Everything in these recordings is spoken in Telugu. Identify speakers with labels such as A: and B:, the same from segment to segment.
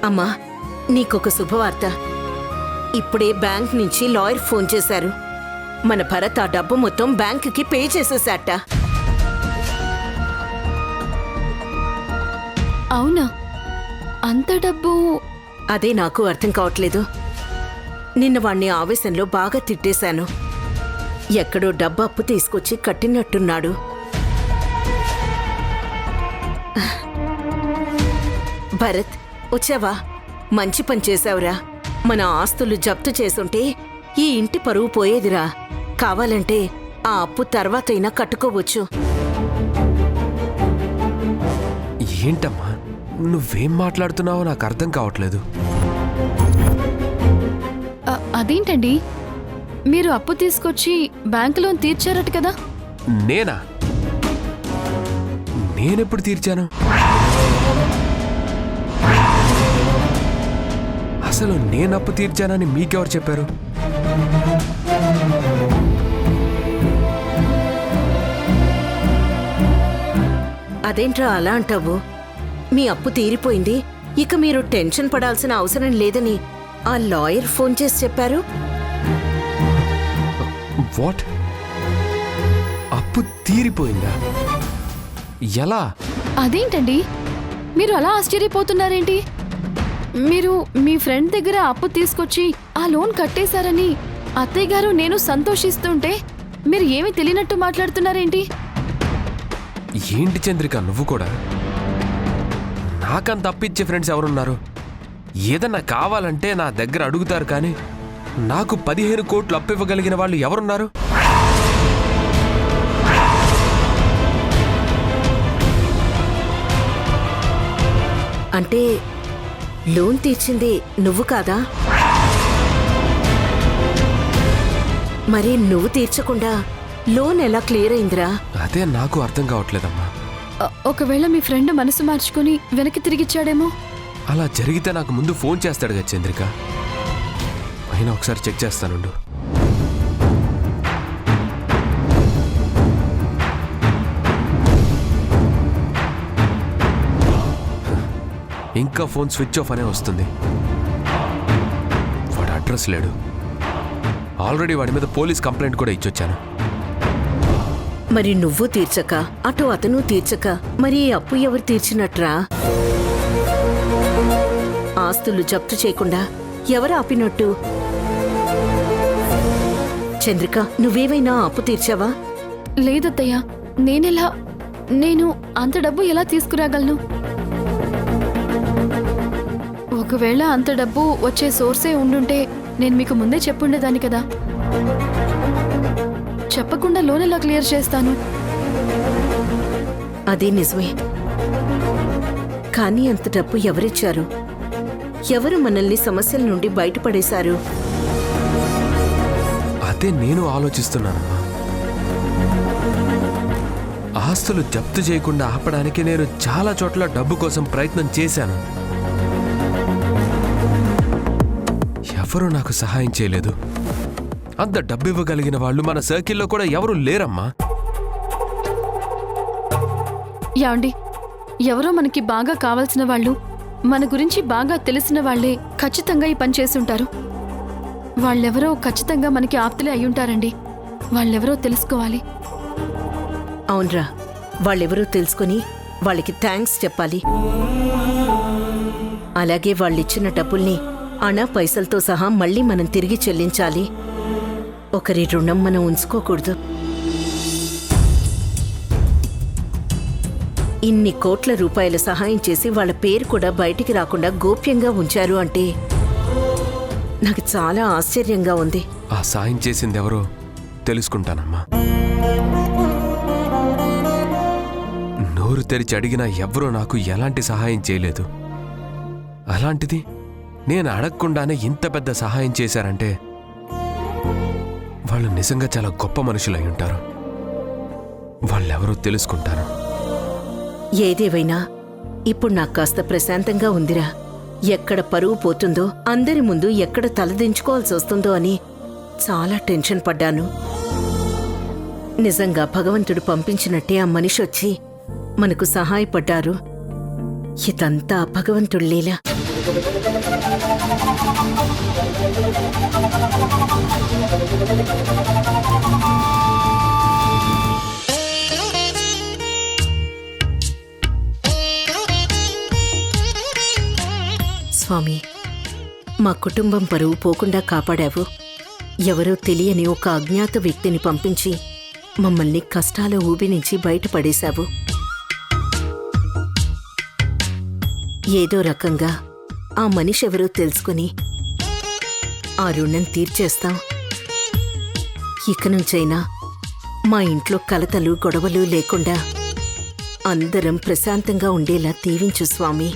A: అమ్మా, నీకొక శుభవార్త. ఇప్పుడే బ్యాంక్ నుంచి లాయర్ ఫోన్ చేశారు. మన భరత్ ఆ డబ్బు మొత్తం బ్యాంకుకి పే చేసేసాట.
B: అవునా? అంత డబ్బు?
A: అదే నాకు అర్థం కావట్లేదు. నిన్న వాణ్ణి ఆవేశంలో బాగా తిట్టేశాను. ఎక్కడో డబ్బు అప్పు తీసుకొచ్చి కట్టినట్టున్నాడు. భరత్, వచ్చావా? మంచి పని చేశావురా. మన ఆస్తులు జప్తు చేసుంటే ఈ ఇంటి పరువు పోయేదిరా. కావాలంటే ఆ అప్పు తర్వాతైనా కట్టుకోవచ్చు.
C: ఏంటమ్మా, నువ్వేం మాట్లాడుతున్నావో నాకు అర్థం కావట్లేదు.
B: అదేంటండి, మీరు అప్పు తీసుకొచ్చి బ్యాంకు లోన్ తీర్చారట కదా?
C: నేనా? నేనెప్పుడు తీర్చాను? అసలు నేను అప్పు తీర్చానని మీకెవరు చెప్పారు?
A: అదేంట్రా అలా అంటావు? మీ అప్పు తీరిపోయింది, ఇక మీరు టెన్షన్ పడాల్సిన అవసరం లేదని ఆ లాయర్ ఫోన్ చేసి చెప్పారు.
C: వాట్? అప్పు తీరిపోయిందా? ఎలా?
B: అదేంటండి, మీరు అలా ఆశ్చర్యపోతున్నారేంటి? మీరు మీ ఫ్రెండ్ దగ్గర అప్పు తీసుకొచ్చి ఆ లోన్ కట్టేశారని అత్తయ్య గారు నేను సంతోషిస్తుంటే మీరు ఏమీ తెలియనట్టు మాట్లాడుతున్నారేంటి?
C: ఏంటి చంద్రిక నువ్వు కూడా? నాకంత అప్పిచ్చే ఫ్రెండ్స్ ఎవరున్నారు? ఏదన్నా కావాలంటే నా దగ్గర అడుగుతారు, కానీ నాకు 15 కోట్లు అప్పివ్వగలిగిన వాళ్ళు ఎవరున్నారు?
A: అంటే లోన్ తీర్చింది నువ్వు కాదా? మరి నువ్వు తీర్చకుండా లోన్ ఎలా క్లియర్ అయిందిరా?
C: అదే నాకు అర్థం కావట్లేదమ్మా.
B: ఒకవేళ మీ ఫ్రెండ్ మనసు మార్చుకుని వెనక్కి తిరిగిచ్చాడేమో?
C: అలా జరిగితే నాకు ముందు ఫోన్ చేస్తాడు కదా చంద్రిక. అయినా ఒకసారి చెక్ చేస్తానుండు. ఇంకా ఫోన్ స్విచ్ ఆఫ్ అనే వస్తుంది. వాడి అడ్రస్ లేడు. ఆల్రెడీ వాడి మీద పోలీస్ కంప్లైంట్ కూడా ఇచ్చొచ్చాను.
A: మరి నువ్వు తీర్చక అటు అతను తీర్చక మరి ఈ అప్పు ఎవరు తీర్చినట్రా? ఆస్తులు జప్తు చేయకుండా ఎవరు ఆపినట్టు? చంద్రిక, నువ్వేమైనా అప్పు తీర్చావా?
B: లేదత్తయ్య, నేను అంత డబ్బు ఎలా తీసుకురాగలను? ఒకవేళ అంత డబ్బు వచ్చే సోర్సే ఉండుంటే నేను మీకు ముందే చెప్పుండేదాన్ని కదా. చెప్పకుండా లోన్ ఎలా క్లియర్ చేస్తాను?
A: అదే నిజమే. కానీ అంత డబ్బు ఎవరిచ్చారు? ఎవరు మనల్ని సమస్యల నుండి బయటపడేశారు?
C: అదే నేను ఆలోచిస్తున్నానమ్మా. ఆస్తులు జప్తు చేయకుండా ఆపడానికి నేను చాలా చోట్ల డబ్బు కోసం ప్రయత్నం చేశాను. ఎవరూ నాకు సహాయం చేయలేదు. అంత డబ్బు ఇవ్వగలిగిన వాళ్ళు మన సర్కిల్లో కూడా ఎవరూ లేరమ్మా.
B: యాండి, ఎవరో మనకి బాగా కావాల్సిన వాళ్ళు, మన గురించి బాగా తెలిసిన వాళ్లే ఖచ్చితంగా ఈ పని చేసుంటారు. వాళ్ళెవరో ఖచ్చితంగా మనకి ఆప్తులే అయ్యుంటారండి. వాళ్ళెవరో తెలుసుకోవాలి.
A: అవునరా, వాళ్ళెవరో తెలుసుకుని వాళ్ళకి థ్యాంక్స్ చెప్పాలి. అలాగే వాళ్ళిచ్చిన డబ్బుల్ని అణా పైసలతో సహా మళ్ళీ మనం తిరిగి చెల్లించాలి. ఒకరి రుణం మనం ఉంచుకోకూడదు. ఇన్ని కోట్ల రూపాయల సహాయం చేసి వాళ్ళ పేరు కూడా బయటికి రాకుండా గోప్యంగా ఉంచారు అంటే నాకు చాలా ఆశ్చర్యంగా ఉంది.
C: ఆ సాయం చేసింది ఎవరో తెలుసుకుంటానమ్మా. నోరు తెరిచి అడిగినా ఎవ్వరూ నాకు ఎలాంటి సహాయం చేయలేదు. అలాంటిది నేను అడగకుండానే ఇంత పెద్ద సహాయం చేశారంటే వాళ్ళు నిజంగా చాలా గొప్ప మనుషులై ఉంటారు. వాళ్ళెవరో తెలుసుకుంటాను.
A: ఏదేవైనా ఇప్పుడు నాకు కాస్త ప్రశాంతంగా ఉందిరా. ఎక్కడ పరువు పోతుందో, అందరి ముందు ఎక్కడ తలదించుకోవాల్సి వస్తుందో అని చాలా టెన్షన్ పడ్డాను. నిజంగా భగవంతుడు పంపించినట్టే ఆ మనిషి వచ్చి మనకు సహాయపడ్డారు. ఇదంతా భగవంతుడి లీల. స్వామి, మా కుటుంబం పరువు పోకుండా కాపాడావు. ఎవరో తెలియని ఒక అజ్ఞాత వ్యక్తిని పంపించి మమ్మల్ని కష్టాల ఊబి నుంచి బయటపడేశావు. ఏదో రకంగా ఆ మనిషి ఎవరో తెలుసుకుని ఆ రుణం తీర్చేస్తాం. ఇక నుంచైనా మా ఇంట్లో కలతలు గొడవలు లేకుండా అందరం ప్రశాంతంగా ఉండేలా దీవించు స్వామి.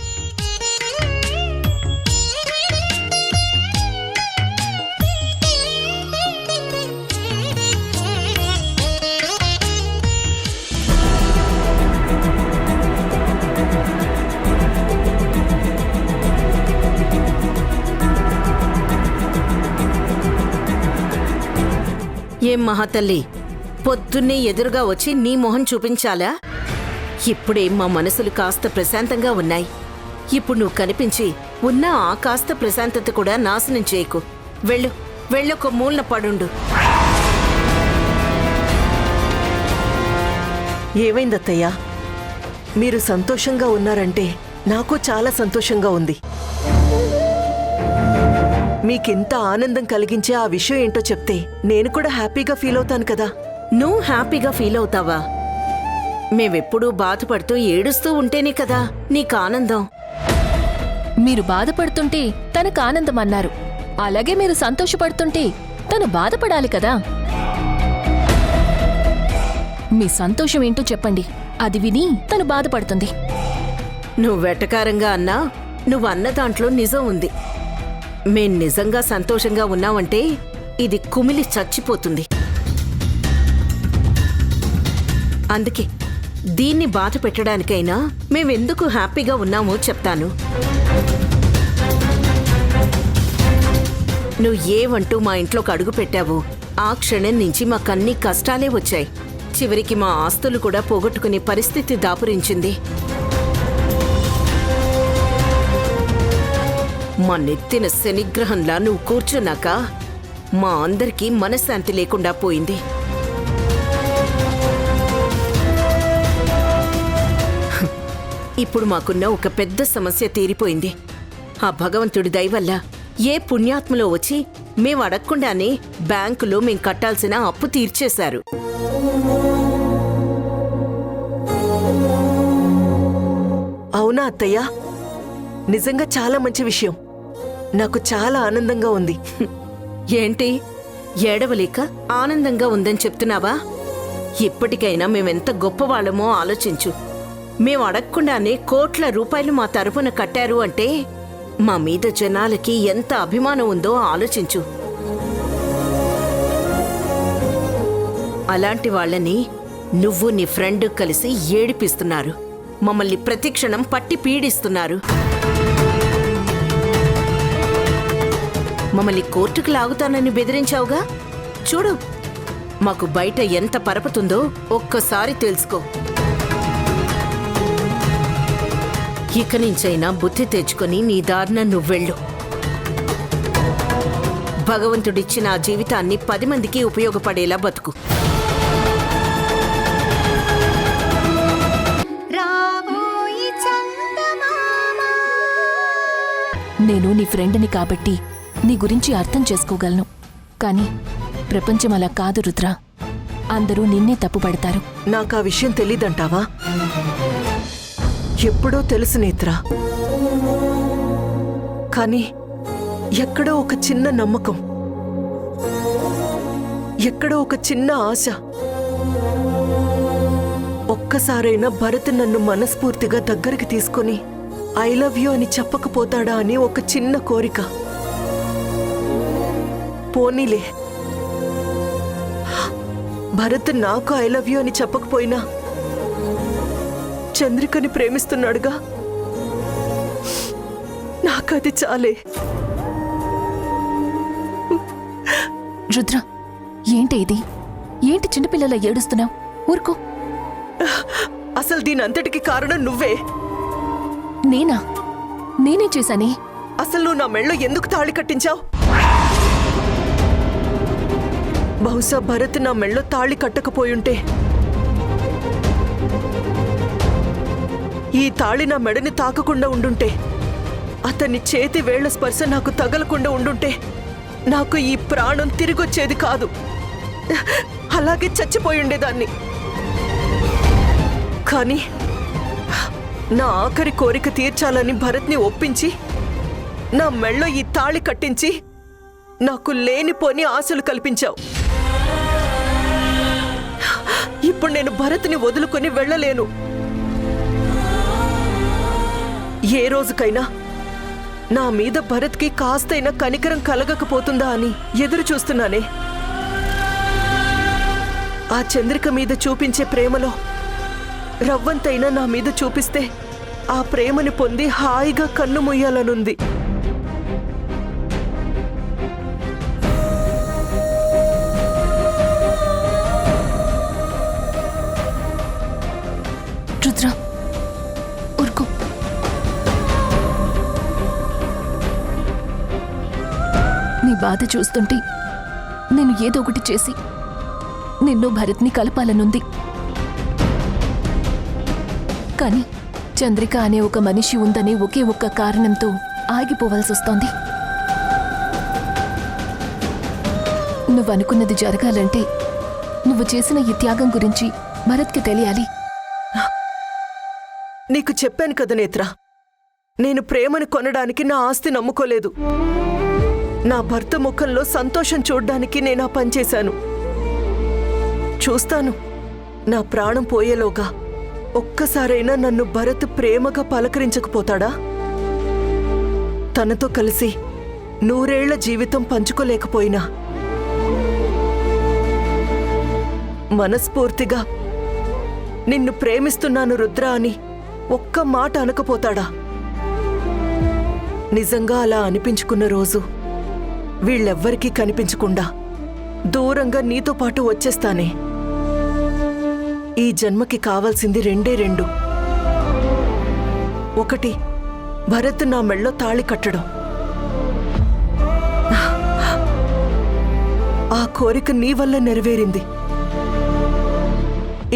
A: ఏం మహాతల్లి, పొద్దున్నే ఎదురుగా వచ్చి నీ మొహం చూపించాలా? ఇప్పుడే మా మనసులు కాస్త ప్రశాంతంగా ఉన్నాయి. ఇప్పుడు నువ్వు కనిపించి ఉన్న ఆ కాస్త ప్రశాంతత కూడా నాశనం చేయకు. వెళ్ళు, వెళ్ళొక మూలన పడుండు.
D: ఏమైందత్తయ్యా? మీరు సంతోషంగా ఉన్నారంటే నాకు చాలా సంతోషంగా ఉంది. మీకింత ఆనందం కలిగించే ఆ విషయం ఏంటో చెప్తే నేను కూడా హ్యాపీగా ఫీల్ అవుతాను కదా.
A: నువ్వు హ్యాపీగా ఫీల్ అవుతావా? మేమెప్పుడూ బాధపడుతూ ఏడుస్తూ ఉంటేనే కదా నీకు ఆనందం.
E: మీరు బాధపడుతుంటే తనకు ఆనందం అన్నారు. అలాగే మీరు సంతోషపడుతుంటే తను బాధపడాలి కదా. మీ సంతోషం ఏంటో చెప్పండి, అది విని తను బాధపడుతుంది.
A: నువ్వు వెటకారంగా అన్నా నువ్వు అన్న దాంట్లో నిజం ఉంది. మేం నిజంగా సంతోషంగా ఉన్నావంటే ఇది కుమిలి చచ్చిపోతుంది. అందుకే దీన్ని బాధ పెట్టడానికైనా మేమెందుకు హ్యాపీగా ఉన్నామో చెప్తాను. నువ్వు ఏవంటూ మా ఇంట్లోకి అడుగు పెట్టావో ఆ క్షణం నుంచి మాకన్నీ కష్టాలే వచ్చాయి. చివరికి మా ఆస్తులు కూడా పోగొట్టుకునే పరిస్థితి దాపురించింది. మా నెత్తిన శనిగ్రహంలా నువ్వు కూర్చున్నాక మా అందరికీ మనశ్శాంతి లేకుండా పోయింది. ఇప్పుడు మాకున్న ఒక పెద్ద సమస్య తీరిపోయింది. ఆ భగవంతుడి దయ వల్ల ఏ పుణ్యాత్మలో వచ్చి మేం అడగకుండానే బ్యాంకులో మేం కట్టాల్సిన అప్పు తీర్చేశారు.
D: అవునా అత్తయ్యా? నిజంగా చాలా మంచి విషయం. నాకు చాలా ఆనందంగా ఉంది.
A: ఏంటి, ఏడవలేక ఆనందంగా ఉందని చెప్తున్నావా? ఇప్పటికైనా మేమెంత గొప్పవాళ్ళమో ఆలోచించు. మేం అడగకుండానే కోట్ల రూపాయలు మా తరపున కట్టారు అంటే మా మీద జనాలకి ఎంత అభిమానం ఉందో ఆలోచించు. అలాంటి వాళ్ళని నువ్వు నీ ఫ్రెండ్ కలిసి ఏడిపిస్తున్నారు. మమ్మల్ని ప్రతిక్షణం పట్టి పీడిస్తున్నారు. మమ్మల్ని కోర్టుకు లాగుతానని బెదిరించావుగా. చూడు, మాకు బయట ఎంత పరపతుందో ఒక్కసారి తెలుసుకో. ఇక నుంచైనా బుద్ధి తెచ్చుకొని నీ దారిన నువ్వెళ్ళు. భగవంతుడిచ్చిన ఆ జీవితాన్ని 10 మందికి ఉపయోగపడేలా బతుకు.
E: నేను నీ ఫ్రెండ్ని కాబట్టి నీ గురించి అర్థం చేసుకోగలను. కానీ ప్రపంచం అలా కాదు రుద్ర. అందరూ నిన్నే తప్పుపడతారు.
D: నాకు ఆ విషయం తెలీదంటావా? ఎప్పుడో తెలుసు నేత్ర. కానీ ఎక్కడో ఒక చిన్న నమ్మకం, ఎక్కడో ఒక చిన్న ఆశ. ఒక్కసారైనా భరత్ నన్ను మనస్ఫూర్తిగా దగ్గరికి తీసుకొని ఐ లవ్ యూ అని చెప్పకపోతాడా అని ఒక చిన్న కోరిక. పోనీలే, భరత్ నాకు ఐ లవ్ యూ అని చెప్పకపోయినా చంద్రికని ప్రేమిస్తున్నాడుగా. నాకది చాలే.
E: రుద్ర, ఏంటి ఇది? ఏంటి చిన్నపిల్లల ఏడుస్తున్నావు? ఊరుకో.
D: అసలు దీనంతటికి కారణం నువ్వే.
E: నేనే చేశానే.
D: అసలు నువ్వు నా మెళ్ళో ఎందుకు తాళి కట్టించావు? బహుశా భరత్ నా మెళ్ళో తాళి కట్టకపోయుంటే ఈ తాళి నా మెడని తాకకుండా ఉండుంటే, అతని చేతి వేళ్ల స్పర్శ నాకు తగలకుండా ఉండుంటే నాకు ఈ ప్రాణం తిరిగొచ్చేది కాదు. అలాగే చచ్చిపోయి ఉండేదాన్ని. కానీ నా ఆఖరి కోరిక తీర్చాలని భరత్ని ఒప్పించి నా మెళ్ళో ఈ తాళి కట్టించి నాకు లేనిపోని ఆశలు కల్పించావు. ఇప్పుడు నేను భరత్ని వదులుకొని వెళ్ళలేను. ఏ రోజుకైనా నా మీద భరత్కి కాస్తైనా కనికరం కలగకపోతుందా అని ఎదురు చూస్తున్నానే. ఆ చంద్రిక మీద చూపించే ప్రేమలో రవ్వంతైనా నా మీద చూపిస్తే ఆ ప్రేమని పొంది హాయిగా కన్ను ముయ్యాలనుంది.
E: రుద్ర, ఊరుకో. నీ బాధ చూస్తుంటే నేను ఏదో ఒకటి చేసి నిన్ను భరత్ని కలపాలనుంది. కానీ చంద్రిక అనే ఒక మనిషి ఉందనే ఒకే ఒక్క కారణంతో ఆగిపోవాల్సొస్తోంది. నువ్వనుకున్నది జరగాలంటే నువ్వు చేసిన ఈ త్యాగం గురించి భరత్కి తెలియాలి.
D: నీకు చెప్పాను కదా నేత్ర, నేను ప్రేమను కొనడానికి నా ఆస్తి నమ్ముకోలేదు. నా భర్త ముఖంలో సంతోషం చూడ్డానికి నేను ఆ పనిచేశాను. చూస్తాను, నా ప్రాణం పోయేలోగా ఒక్కసారైనా నన్ను భరత్ ప్రేమగా పలకరించకపోతాడా? తనతో కలిసి 100 ఏళ్ల జీవితం పంచుకోలేకపోయినా మనస్ఫూర్తిగా నిన్ను ప్రేమిస్తున్నాను రుద్ర అని ఒక్క మాట అనకపోతాడా? నిజంగా అలా అనిపించుకున్న రోజు వీళ్ళెవ్వరికీ కనిపించకుండా దూరంగా నీతో పాటు వచ్చేస్తానే. ఈ జన్మకి కావాల్సింది రెండే రెండు. ఒకటి, భరత్ నా మెళ్ళో తాళి కట్టడం. ఆ కోరిక నీ వల్ల నెరవేరింది.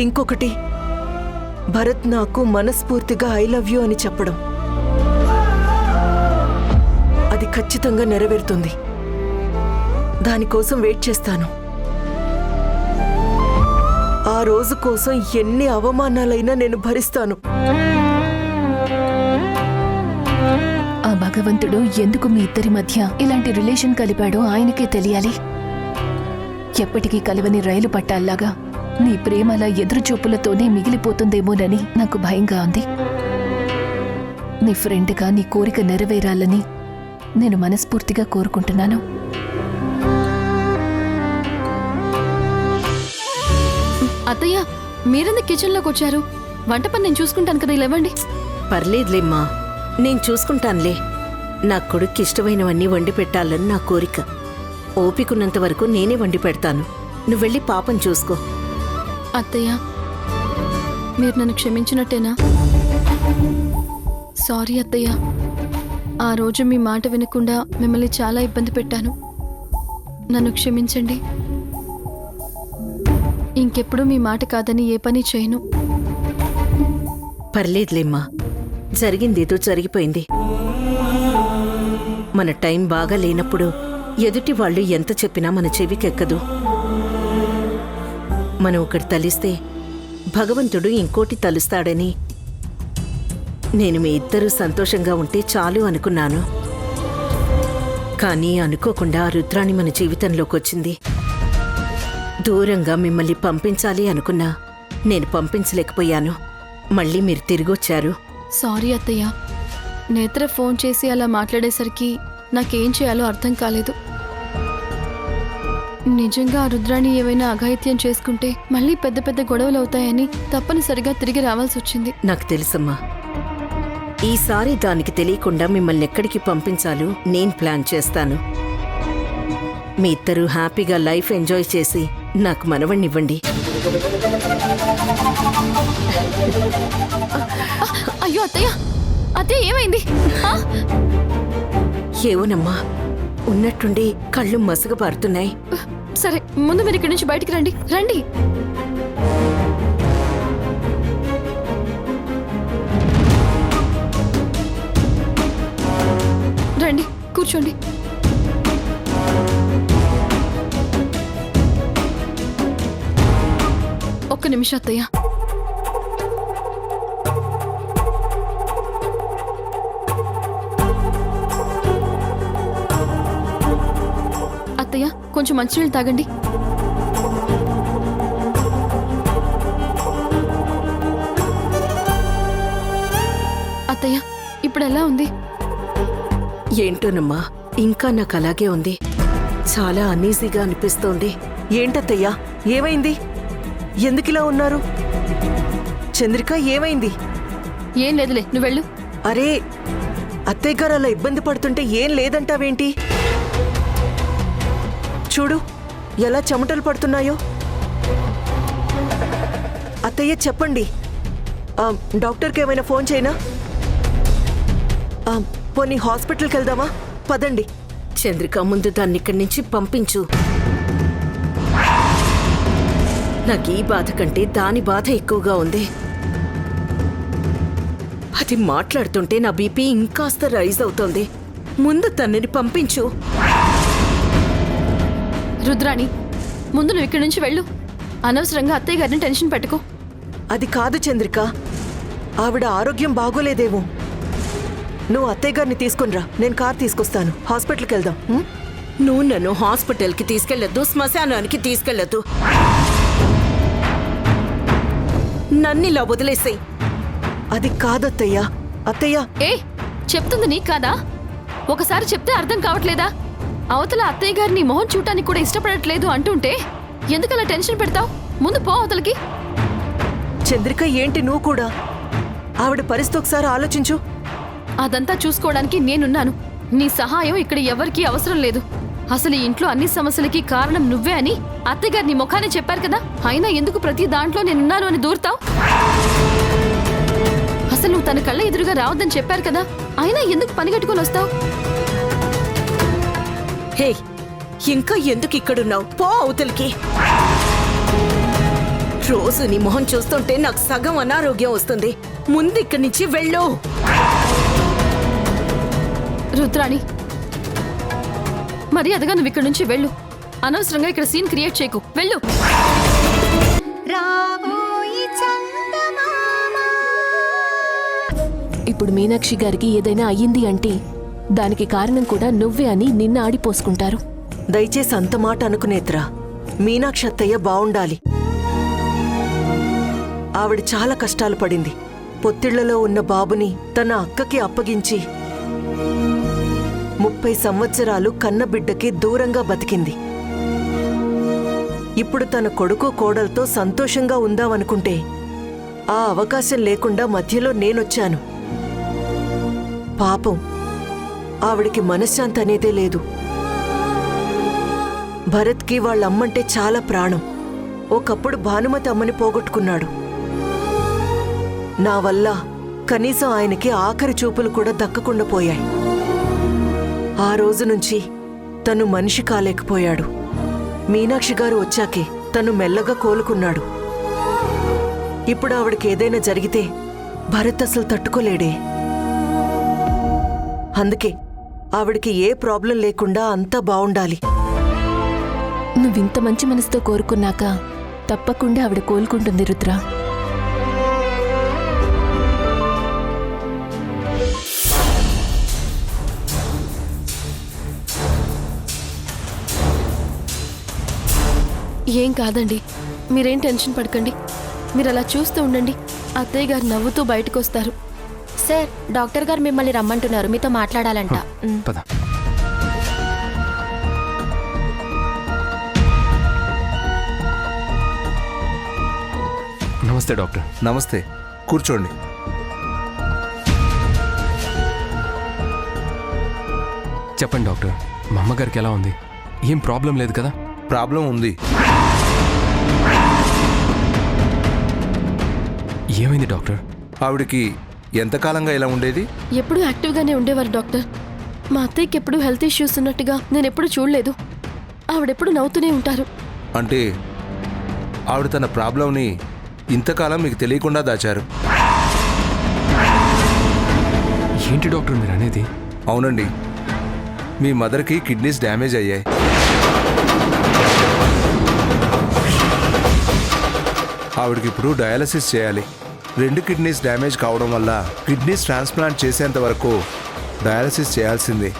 D: ఇంకొకటి, భరత్ నాకు మనస్ఫూర్తిగా ఐ లవ్ యూ అని చెప్పడం. అది ఖచ్చితంగా నెరవేరుతుంది. దానికోసం వెయిట్ చేస్తాను. ఆ రోజు కోసం ఎన్ని అవమానాలైనా నేను భరిస్తాను.
E: ఆ భగవంతుడు ఎందుకు మీ ఇద్దరి మధ్య ఇలాంటి రిలేషన్ కలిపాడో ఆయనకే తెలియాలి. ఎప్పటికీ కలవని రైలు పట్టాల్లాగా నీ ప్రేమల ఎదురుచూపులతోనే మిగిలిపోతుందేమోనని నాకు భయంగా ఉంది. నీ ఫ్రెండ్గా నీ కోరిక నెరవేరాలని నేను మనస్ఫూర్తిగా కోరుకుంటున్నాను.
B: అత్తయ్య, మీరెందుకు కిచెన్లోకి వచ్చారు? వంట పని నేను చూసుకుంటాను కదా, లేవండి.
A: పర్లేదులేమ్మా, నేను చూసుకుంటానులే. నా కొడుక్కి ఇష్టమైనవన్నీ వండి పెట్టాలని నా కోరిక. ఓపికన్నంత వరకు నేనే వండి పెడతాను. నువ్వెళ్ళి పాపం చూసుకో.
B: అత్తయ్య, మీరు నన్ను క్షమించినట్టేనా? సారీ అత్తయ్య, ఆ రోజు మీ మాట వినకుండా మిమ్మల్ని చాలా ఇబ్బంది పెట్టాను. నన్ను క్షమించండి. ఇంకెప్పుడు మీ మాట కాదని ఏ పని చేయను.
A: పర్లేదులేమ్మా, జరిగిందేదో జరిగిపోయింది. మన టైం బాగా లేనప్పుడు ఎదుటి వాళ్ళు ఎంత చెప్పినా మన చెవికెక్కదు. మనం ఒకటి తలిస్తే భగవంతుడు ఇంకోటి తలుస్తాడని నేను మీ ఇద్దరూ సంతోషంగా ఉంటే చాలు అనుకున్నాను. కానీ అనుకోకుండా ఆ రుద్రాణి మన జీవితంలోకి వచ్చింది. దూరంగా మిమ్మల్ని పంపించాలి అనుకున్నా నేను పంపించలేకపోయాను. మళ్ళీ మీరు తిరిగొచ్చారు.
B: సారీ అత్తయ్య, నేత్ర ఫోన్ చేసి అలా మాట్లాడేసరికి నాకేం చేయాలో అర్థం కాలేదు. నిజంగా ఆ రుద్రాణి ఏవైనా అఘాయిత్యం చేసుకుంటే మళ్ళీ పెద్ద పెద్ద గొడవలు అవుతాయని తప్పనిసరిగా తిరిగి రావాల్సి వచ్చింది.
A: నాకు తెలుసమ్మా, ఈసారి దానికి తెలియకుండా మిమ్మల్ని ఎక్కడికి పంపించాలో నేను ప్లాన్ చేస్తాను. మీ ఇద్దరూ హ్యాపీగా లైఫ్ ఎంజాయ్ చేసి నాకు మనవణ్ణివ్వండి.
B: అయ్యో అత్తయ్య, అత్తయ్య ఏమైంది? ఆ?
A: ఏవోనమ్మా ఉన్నట్టుండి కళ్ళు మసగబారుతున్నాయి.
B: సరే ముందు మీరు ఇక్కడి నుంచి బయటికి రండి. రండి. రండి కూర్చోండి. ఒక్క నిమిషం అత్తయ్య. అత్తయ్య కొంచెం మంచినీళ్ళు తాగండి. అత్తయ్య ఇప్పుడు ఎలా ఉంది?
A: ఏంటోనమ్మా ఇంకా నాకు అలాగే ఉంది. చాలా అనీజీగా అనిపిస్తోంది.
D: ఏంటత్తయ్యా ఏమైంది? ఎందుకిలా ఉన్నారు? చంద్రిక ఏమైంది?
B: ఏం లేదులే, నువ్వు వెళ్ళు.
D: అరే అత్తయ్య గారు అలా ఇబ్బంది పడుతుంటే ఏం లేదంటావేంటి? చూడు ఎలా చెమటలు పడుతున్నాయో. అత్తయ్య చెప్పండి, డాక్టర్కి ఏమైనా ఫోన్ చేయనా? పోనీ హాస్పిటల్కి వెళ్దామా? పదండి.
A: చంద్రిక ముందు దాన్ని ఇక్కడి నుంచి పంపించు. నాకు ఈ బాధ కంటే దాని బాధ ఎక్కువగా ఉంది. అది మాట్లాడుతుంటే నా బీపీ ఇంకాస్త రైజ్ అవుతోంది. ముందు తనని పంపించు.
B: రుద్రాణి ముందు నువ్వు ఇక్కడి నుంచి వెళ్ళు. అనవసరంగా అత్తయ్య గారిని టెన్షన్ పెట్టుకో.
D: అది కాదు చంద్రిక, ఆవిడ ఆరోగ్యం బాగోలేదేమో. నువ్వు అత్తయ్య గారిని తీసుకునిరా, నేను కార్ తీసుకొస్తాను. హాస్పిటల్కి వెళ్దాం.
A: నువ్వు నన్ను హాస్పిటల్కి తీసుకెళ్లొద్దు, శ్మశానానికి తీసుకెళ్లొద్దు. నన్నిలా వదిలేసాయి.
D: అది కాదత్తయ్యా. అత్తయ్య
B: ఏ చెప్తుంది నీకు కాదా? ఒకసారి చెప్తే అర్థం కావట్లేదా? అవతల అత్తయ్య గారిని మొహం చూడటానికి కూడా ఇష్టపడట్లేదు అంటుంటే ఎందుకలా టెన్షన్ పెడతావు? ముందు పో అవతలకి.
D: చంద్రిక ఏంటి నువ్వు కూడా? ఆవిడ పరిస్థితి ఒకసారి ఆలోచించు.
B: అదంతా చూసుకోవడానికి నేనున్నాను. నీ సహాయం ఇక్కడ ఎవరికీ అవసరం లేదు. అసలు ఈ ఇంట్లో అన్ని సమస్యలకి కారణం నువ్వే అని అత్తయ్య గారు నీ ముఖానే చెప్పారు కదా. అయినా ఎందుకు ప్రతి దాంట్లో నేనున్నాను అని దూరుతావు? అసలు నువ్వు తన కళ్ళ ఎదురుగా రావద్దని చెప్పారు కదా. అయినా ఎందుకు పని కట్టుకొని వస్తావు?
A: హే, ఇంకా ఎందుకు ఇక్కడున్నావు? పో అవతలికి. రోజు నీ మొహం చూస్తుంటే నాకు సగం అనారోగ్యం వస్తుంది. ముందు ఇక్కడి నుంచి వెళ్ళు.
B: రుద్రాణి మరి అదగా నువ్వు ఇక్కడి నుంచి వెళ్ళు. అనవసరంగా ఇక్కడ సీన్ క్రియేట్ చేయకు. వెళ్ళు.
E: ఇప్పుడు మీనాక్షి గారికి ఏదైనా అయ్యింది అంటే దానికి కారణం కూడా నువ్వే అని నిన్న ఆడిపోసుకుంటారు.
D: దయచేసి అంత మాట అనుకునేత్రా. మీనాక్షి అత్తయ్య బావుండాలి. ఆవిడ చాలా కష్టాలు పడింది. పొత్తిళ్లలో ఉన్న బాబుని తన అక్కకి అప్పగించి 30 సంవత్సరాలు కన్నబిడ్డకి దూరంగా బతికింది. ఇప్పుడు తన కొడుకు కోడలతో సంతోషంగా ఉందామనుకుంటే ఆ అవకాశం లేకుండా మధ్యలో నేనొచ్చాను. పాపం ఆవిడికి మనశ్శాంతి అనేదే లేదు. భరత్కి వాళ్ళమ్మంటే చాలా ప్రాణం. ఒకప్పుడు భానుమతి అమ్మని పోగొట్టుకున్నాడు. నా వల్ల కనీసం ఆయనకి ఆఖరి చూపులు కూడా దక్కకుండా పోయాయి. ఆ రోజు నుంచి తను మనిషి కాలేకపోయాడు. మీనాక్షి గారు వచ్చాకే తను మెల్లగా కోలుకున్నాడు. ఇప్పుడు ఆవిడకి ఏదైనా జరిగితే భరత్ అసలు తట్టుకోలేడే. అందుకే ఆవిడికి ఏ ప్రాబ్లం లేకుండా అంతా బావుండాలి.
E: నువ్వింత మంచి మనసుతో కోరుకున్నాక తప్పకుండా ఆవిడ కోలుకుంటుంది రుద్ర.
B: ఏం కాదండి, మీరేం టెన్షన్ పడకండి. మీరు అలా చూస్తూ ఉండండి. అత్తయ్య గారు నవ్వుతూ బయటకు వస్తారు.
F: సార్, డాక్టర్ గారు మిమ్మల్ని రమ్మంటున్నారు, మీతో మాట్లాడాలంట.
C: పద. నమస్తే డాక్టర్.
G: నమస్తే, కూర్చోండి.
C: చెప్పండి డాక్టర్, మా అమ్మగారికి ఎలా ఉంది? ఏం ప్రాబ్లం లేదు కదా?
G: ప్రాబ్లం ఉంది.
C: ఏమైంది డాక్టర్?
G: ఆవిడికి ఎంతకాలంగా ఇలా ఉండేది?
B: ఎప్పుడూ యాక్టివ్గానే ఉండేవారు డాక్టర్. మా అత్తయ్యకి ఎప్పుడూ హెల్త్ ఇష్యూస్ ఉన్నట్టుగా నేను ఎప్పుడూ చూడలేదు. ఆవిడెప్పుడు నవ్వుతూనే ఉంటారు.
G: అంటే ఆవిడ తన ప్రాబ్లంని ఇంతకాలం మీకు తెలియకుండా దాచారు.
C: ఏంటి డాక్టర్ మీరు అనేది?
G: అవునండి, మీ మదర్కి కిడ్నీస్ డ్యామేజ్ అయ్యాయి. ఆవిడకి ఇప్పుడు డయాలసిస్ చేయాలి. 2 కిడ్నీస్ డ్యామేజ్ కావడం వల్ల కిడ్నీస్ ట్రాన్స్ప్లాంట్ చేసేంత వరకు డయాలసిస్ చేయాల్సిందే.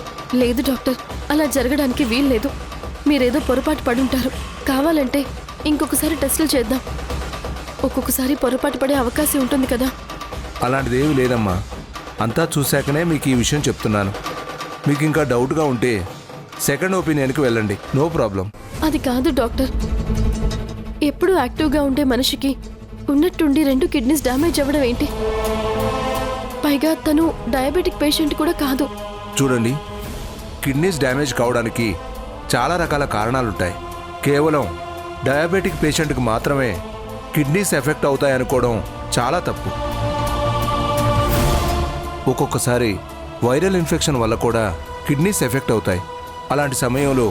B: లేదు డాక్టర్, అలా జరగడానికి వీల్లేదు. మీరేదో పొరపాటు పడుంటారు. కావాలంటే ఇంకొకసారి టెస్టులు చేద్దాం. ఒక్కొక్కసారి పొరపాటు పడే అవకాశం ఉంటుంది కదా.
G: అలాంటిదేమీ లేదమ్మా. అంతా చూశాకనే మీకు ఈ విషయం చెప్తున్నాను. మీకు ఇంకా డౌట్గా ఉంటే సెకండ్ ఒపీనియన్కి వెళ్ళండి, నో ప్రాబ్లం.
B: అది కాదు డాక్టర్. ఎప్పుడూ యాక్టివ్గా ఉండే మనిషికి ఉన్నట్టుండి 2 కిడ్నీస్ డ్యామేజ్ అవ్వడం ఏంటి? పైగా తను డయాబెటిక్ పేషెంట్ కూడా కాదు.
G: చూడండి, కిడ్నీస్ డ్యామేజ్ కావడానికి చాలా రకాల కారణాలుంటాయి. కేవలం డయాబెటిక్ పేషెంట్కి మాత్రమే కిడ్నీస్ ఎఫెక్ట్ అవుతాయనుకోవడం చాలా తప్పు. ఒక్కొక్కసారి వైరల్ ఇన్ఫెక్షన్ వల్ల కూడా కిడ్నీస్ ఎఫెక్ట్ అవుతాయి. అలాంటి సమయంలో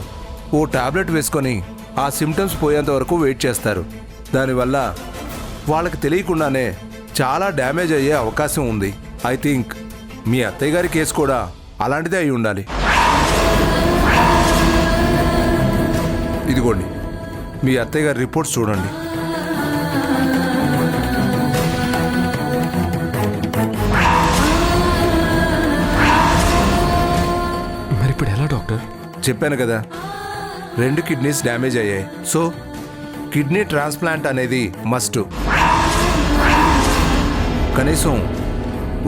G: ఓ టాబ్లెట్ వేసుకొని ఆ సిమ్టమ్స్ పోయేంత వరకు వెయిట్ చేస్తారు. దానివల్ల వాళ్ళకి తెలియకుండానే చాలా డ్యామేజ్ అయ్యే అవకాశం ఉంది. ఐ థింక్ మీ అత్తయ్య గారి కేసు కూడా అలాంటిదే అయి ఉండాలి. ఇదిగోండి, మీ అత్తయ్య గారి రిపోర్ట్స్ చూడండి.
C: మరి ఇప్పుడు ఎలా డాక్టర్?
G: చెప్పాను కదా, 2 కిడ్నీస్ డ్యామేజ్ అయ్యాయి. సో కిడ్నీ ట్రాన్స్ప్లాంట్ అనేది మస్ట్. కనీసం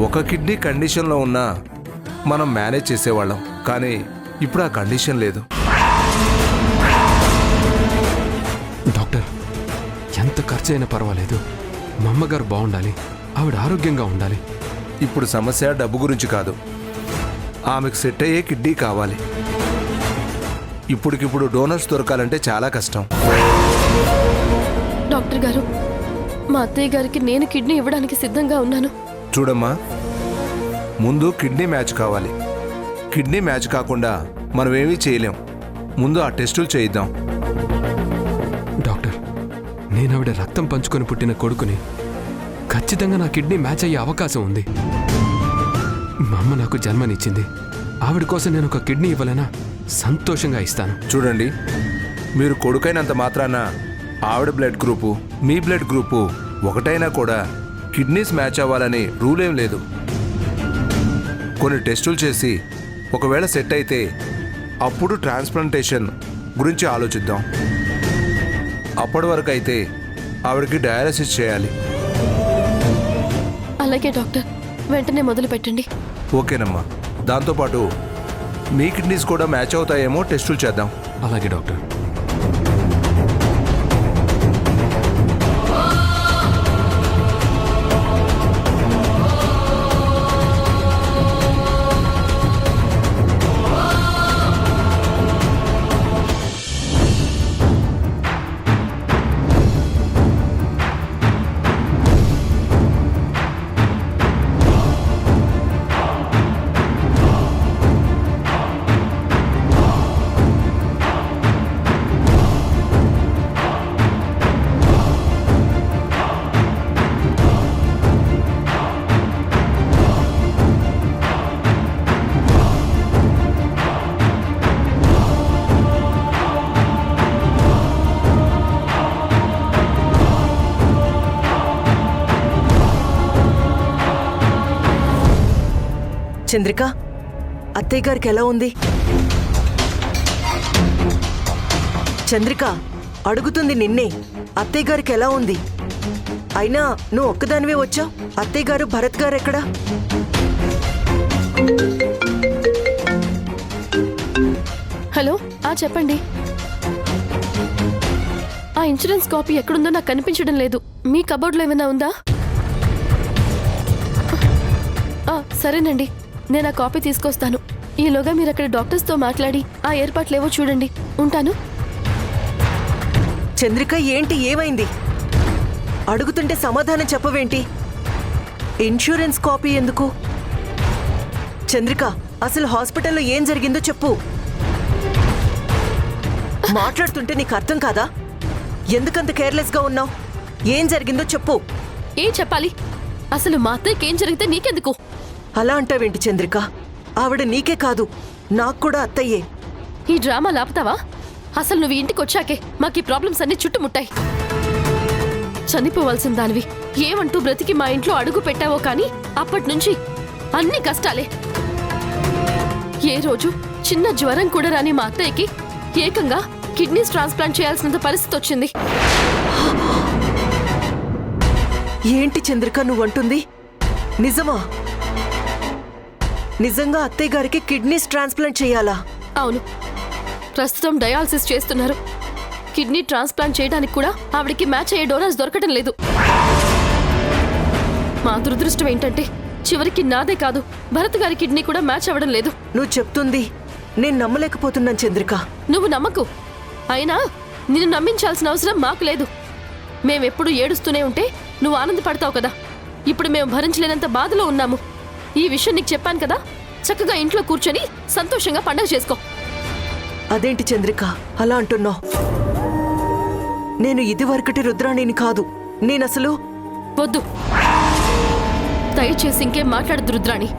G: ఒక కిడ్నీ కండిషన్లో ఉన్నా మనం మేనేజ్ చేసేవాళ్ళం, కానీ ఇప్పుడు ఆ కండిషన్ లేదు.
C: డాక్టర్, ఎంత ఖర్చు అయినా పర్వాలేదు, మా అమ్మగారు బాగుండాలి, ఆవిడ ఆరోగ్యంగా ఉండాలి.
G: ఇప్పుడు సమస్య డబ్బు గురించి కాదు, ఆమెకు సెట్ అయ్యే కిడ్నీ కావాలి. ఇప్పటికిప్పుడు డోనర్స్ దొరకాలంటే చాలా కష్టం.
B: డాక్టర్ గారు, మా అత్తయ్య గారికి నేను కిడ్నీ ఇవ్వడానికి సిద్ధంగా ఉన్నాను.
G: చూడమ్మా, ముందు కిడ్నీ మ్యాచ్ కావాలి. కిడ్నీ మ్యాచ్ కాకుండా మనం ఏమీ చేయలేం. ముందు ఆ టెస్టులు చేయిద్దాం.
C: డాక్టర్, నేను ఆవిడ రక్తం పంచుకొని పుట్టిన కొడుకుని. ఖచ్చితంగా నా కిడ్నీ మ్యాచ్ అయ్యే అవకాశం ఉంది. మా అమ్మ నాకు జన్మనిచ్చింది. ఆవిడ కోసం నేను ఒక కిడ్నీ ఇవ్వలేనా? సంతోషంగా ఇస్తాను.
G: చూడండి, మీరు కొడుకైనంత మాత్రాన ఆవిడ బ్లడ్ గ్రూపు మీ బ్లడ్ గ్రూపు ఒకటైనా కూడా కిడ్నీస్ మ్యాచ్ అవ్వాలని రూల్ ఏం లేదు. కొన్ని టెస్టులు చేసి ఒకవేళ సెట్ అయితే అప్పుడు ట్రాన్స్ప్లాంటేషన్ గురించి ఆలోచిద్దాం. అప్పటి వరకు అయితే ఆవిడకి డయాలసిస్ చేయాలి.
B: అలాగే డాక్టర్, వెంటనే మొదలు పెట్టండి.
G: ఓకేనమ్మా. దాంతోపాటు మీ కిడ్నీస్ కూడా మ్యాచ్ అవుతాయేమో టెస్టులు చేద్దాం.
C: అలాగే డాక్టర్.
D: చంద్రిక, అత్తయ్య గారికి ఎలా ఉంది? చంద్రిక అడుగుతుంది నిన్నే, అత్తయ్య గారికి ఎలా ఉంది? అయినా నువ్వు ఒక్కదానివే వచ్చావు. అత్తయ్య గారు భరత్ గారు ఎక్కడా?
B: హలో, చెప్పండి. ఆ ఇన్సూరెన్స్ కాపీ ఎక్కడుందో నాకు కనిపించడం లేదు. మీ కబోర్డ్లో ఏమైనా ఉందా? సరేనండి, నేను ఆ కాపీ తీసుకొస్తాను. ఈలోగా మీరు అక్కడ డాక్టర్స్తో మాట్లాడి ఆ ఏర్పాట్లేవో చూడండి. ఉంటాను.
D: చంద్రిక, ఏంటి, ఏమైంది? అడుగుతుంటే సమాధానం చెప్పవేంటి? ఇన్సూరెన్స్ కాపీ ఎందుకు? చంద్రిక, అసలు హాస్పిటల్లో ఏం జరిగిందో చెప్పు. మాట్లాడుతుంటే నీకు అర్థం కాదా? ఎందుకంత కేర్లెస్గా ఉన్నావు? ఏం జరిగిందో చెప్పు.
B: ఏం చెప్పాలి? అసలు మా అత్తయ్యకి ఏం జరిగితే నీకెందుకు?
D: అలా అంటావేంటి చంద్రిక? ఆవిడ నీకే కాదు, నాకు కూడా అత్తయ్యే.
B: ఈ డ్రామా లాపుతావా? అసలు నువ్వు ఇంటికి వచ్చాకే మాకు ఈ ప్రాబ్లమ్స్ అన్ని చుట్టుముట్టాయి. చనిపోవాల్సిన దానివి ఏమంటూ బ్రతికి మా ఇంట్లో అడుగు పెట్టావో కానీ అప్పటి నుంచి అన్ని కష్టాలే. ఏ రోజు చిన్న జ్వరం కూడా రాని మా అత్తయ్యకి ఏకంగా కిడ్నీస్ ట్రాన్స్ప్లాంట్ చేయాల్సినంత పరిస్థితి వచ్చింది.
D: ఏంటి చంద్రిక నువ్వంటుంది? నిజమా? నిజంగా అత్తయ్య గారికి కిడ్నీస్ ట్రాన్స్ప్లాంట్ చేయాలా?
B: అవును, ప్రస్తుతం డయాలసిస్ చేస్తున్నారు. కిడ్నీ ట్రాన్స్ప్లాంట్ చేయడానికి కూడా ఆవిడికి మ్యాచ్ అయ్యే డోనర్స్ దొరకడం లేదు. మా దురదృష్టం ఏంటంటే చివరికి నాదే కాదు, భరత్ గారి కిడ్నీ కూడా మ్యాచ్ అవ్వడం లేదు.
D: నువ్వు చెప్తుంది నేను నమ్మలేకపోతున్నాను చంద్రిక.
B: నువ్వు నమ్మకు, అయినా నిన్ను నమ్మించాల్సిన అవసరం మాకు లేదు. మేమెప్పుడు ఏడుస్తూనే ఉంటే నువ్వు ఆనందపడతావు కదా. ఇప్పుడు మేము భరించలేనంత బాధలో ఉన్నాము. ఈ విషయం నీకు చెప్పాను కదా, చక్కగా ఇంట్లో కూర్చొని సంతోషంగా పండగ చేసుకో.
D: అదేంటి చంద్రిక అలా అంటున్నావు? నేను ఇదివరకటి రుద్రాణిని కాదు. నేనసలు
B: వద్దు, దయచేసి ఇంకేం మాట్లాడద్దు రుద్రాణి.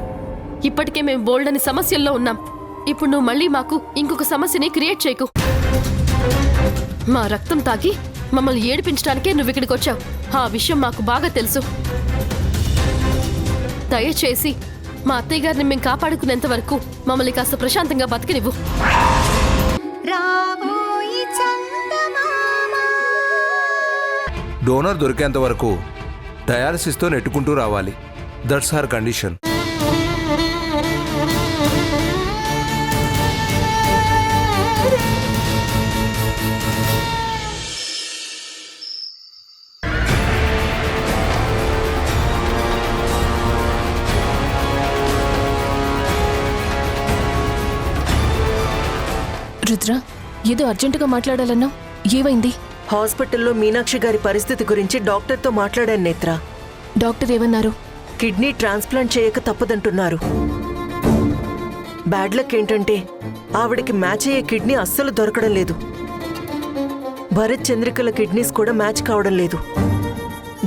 B: ఇప్పటికే మేము బోల్డని సమస్యల్లో ఉన్నాం. ఇప్పుడు నువ్వు మళ్ళీ మాకు ఇంకొక సమస్యని క్రియేట్ చేయకు. మా రక్తం తాగి మమ్మల్ని ఏడిపించడానికే నువ్వు ఇక్కడికి వచ్చావు. ఆ విషయం మాకు బాగా తెలుసు. దయచేసి మా అత్తయ్య గారిని మేము కాపాడుకునేంత వరకు మమ్మల్ని కాస్త ప్రశాంతంగా బతికినివ్వు.
G: డోనర్ దొరికేంత వరకు డయాలసిస్తో నెట్టుకుంటూ రావాలి. That's her condition.
E: రుద్ర, ఏదో అర్జెంటుగా మాట్లాడాలన్నావు, ఏమైంది?
D: హాస్పిటల్లో మీనాక్షి గారి పరిస్థితి గురించి డాక్టర్తో మాట్లాడాను నేత్ర.
E: డాక్టర్ ఏమన్నారు?
D: కిడ్నీ ట్రాన్స్ప్లాంట్ చేయక తప్పదంటున్నారు. బ్యాడ్ లక్ ఏంటంటే ఆవిడకి మ్యాచ్ అయ్యే కిడ్నీ అస్సలు దొరకడం లేదు. భరత్ చంద్రికల కిడ్నీస్ కూడా మ్యాచ్ కావడం లేదు.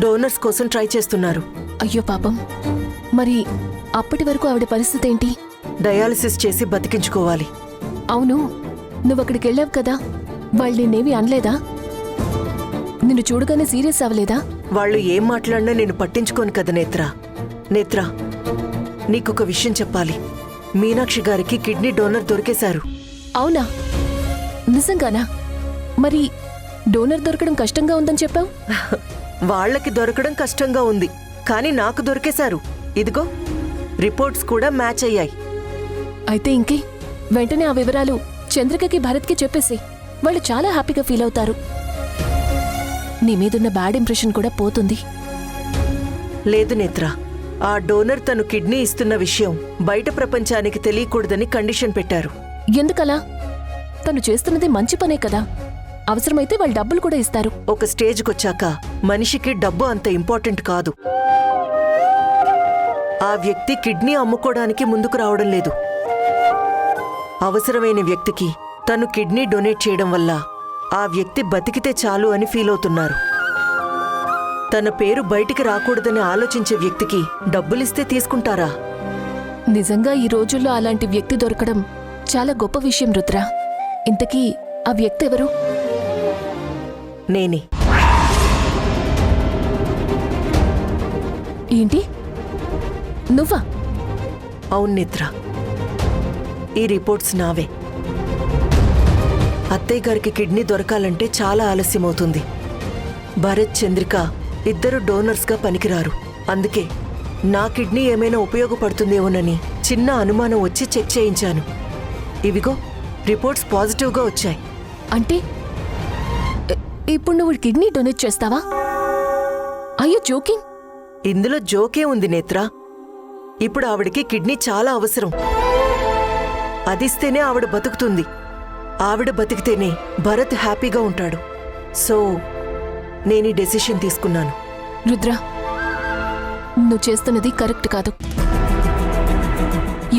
D: డోనర్స్ కోసం ట్రై చేస్తున్నారు.
E: అయ్యో పాపం. మరి అప్పటి వరకు ఆవిడ పరిస్థితి ఏంటి?
D: డయాలసిస్ చేసి బతికించుకోవాలి.
E: అవును, నువ్వక్కడికి వెళ్ళావు కదా, వాళ్ళు నిన్నేమీ అనలేదా? నిన్ను చూడగానే సీరియస్ అవ్వలేదా?
D: వాళ్ళు ఏం మాట్లాడినా నేను పట్టించుకోను కదా నేత్ర. నేత్ర, నీకొక విషయం చెప్పాలి. మీనాక్షి గారికి కిడ్నీ డోనర్ దొరికేశారు.
E: అవునా? నిజంగానా? మరి డోనర్ దొరకడం కష్టంగా ఉందని చెప్పావు.
D: వాళ్ళకి దొరకడం కష్టంగా ఉంది, కానీ నాకు దొరికేశారు. ఇదిగో రిపోర్ట్స్ కూడా మ్యాచ్ అయ్యాయి.
E: అయితే ఇంకే, వెంటనే ఆ వివరాలు చంద్రికకి భరత్కి చెప్పేసి వాళ్ళు చాలా హ్యాపీగా ఫీల్ అవుతారు. నీ మీదున్న బ్యాడ్ ఇంప్రెషన్ కూడా పోతుంది.
D: లేదు నేత్ర, ఆ డోనర్ తను కిడ్నీ ఇస్తున్న విషయం బయట ప్రపంచానికి తెలియకూడదని కండిషన్ పెట్టారు.
E: ఎందుకలా? తను చేస్తున్నది మంచి పనే కదా. అవసరమైతే వాళ్ళు డబ్బులు కూడా ఇస్తారు.
D: ఒక స్టేజ్కొచ్చాక మనిషికి డబ్బు అంత ఇంపార్టెంట్ కాదు. ఆ వ్యక్తి కిడ్నీ అమ్ముకోవడానికి ముందుకు రావడం లేదు. అవసరమైన వ్యక్తికి తను కిడ్నీ డొనేట్ చేయడం వల్ల ఆ వ్యక్తి బతికితే చాలు అని ఫీల్ అవుతున్నారు. తన పేరు బయటికి రాకూడదని ఆలోచించే వ్యక్తికి డబ్బులిస్తే తీసుకుంటారా?
E: నిజంగా ఈ రోజుల్లో అలాంటి వ్యక్తి దొరకడం చాలా గొప్ప విషయం రుద్ర. ఇంతకీ ఆ వ్యక్తి ఎవరు?
D: నేనే.
E: ఏంటి, నువ్వా?
D: అవును నేత్ర, ఈ రిపోర్ట్స్ నావే. అత్తయ్య గారికి కిడ్నీ దొరకాలంటే చాలా ఆలస్యమవుతుంది. భరత్ చంద్రిక ఇద్దరు డోనర్స్గా పనికిరారు. అందుకే నా కిడ్నీ ఏమైనా ఉపయోగపడుతుందేమోనని చిన్న అనుమానం వచ్చి చెక్ చేయించాను. ఇవిగో రిపోర్ట్స్ పాజిటివ్గా వచ్చాయి.
E: అంటే ఇప్పుడు నువ్వు కిడ్నీ డొనేట్ చేస్తావా? అయ్యో జోకింగ్.
D: ఇందులో జోకే ఉంది నేత్ర. ఇప్పుడు ఆవిడకి కిడ్నీ చాలా అవసరం. అదిస్తేనే ఆవిడ బతుకుతుంది. ఆవిడ బతికితేనే భరత్ హ్యాపీగా ఉంటాడు. సో నేను ఈ డెసిషన్ తీసుకున్నాను.
E: రుద్ర, నువ్వు చేస్తున్నది కరెక్ట్ కాదు.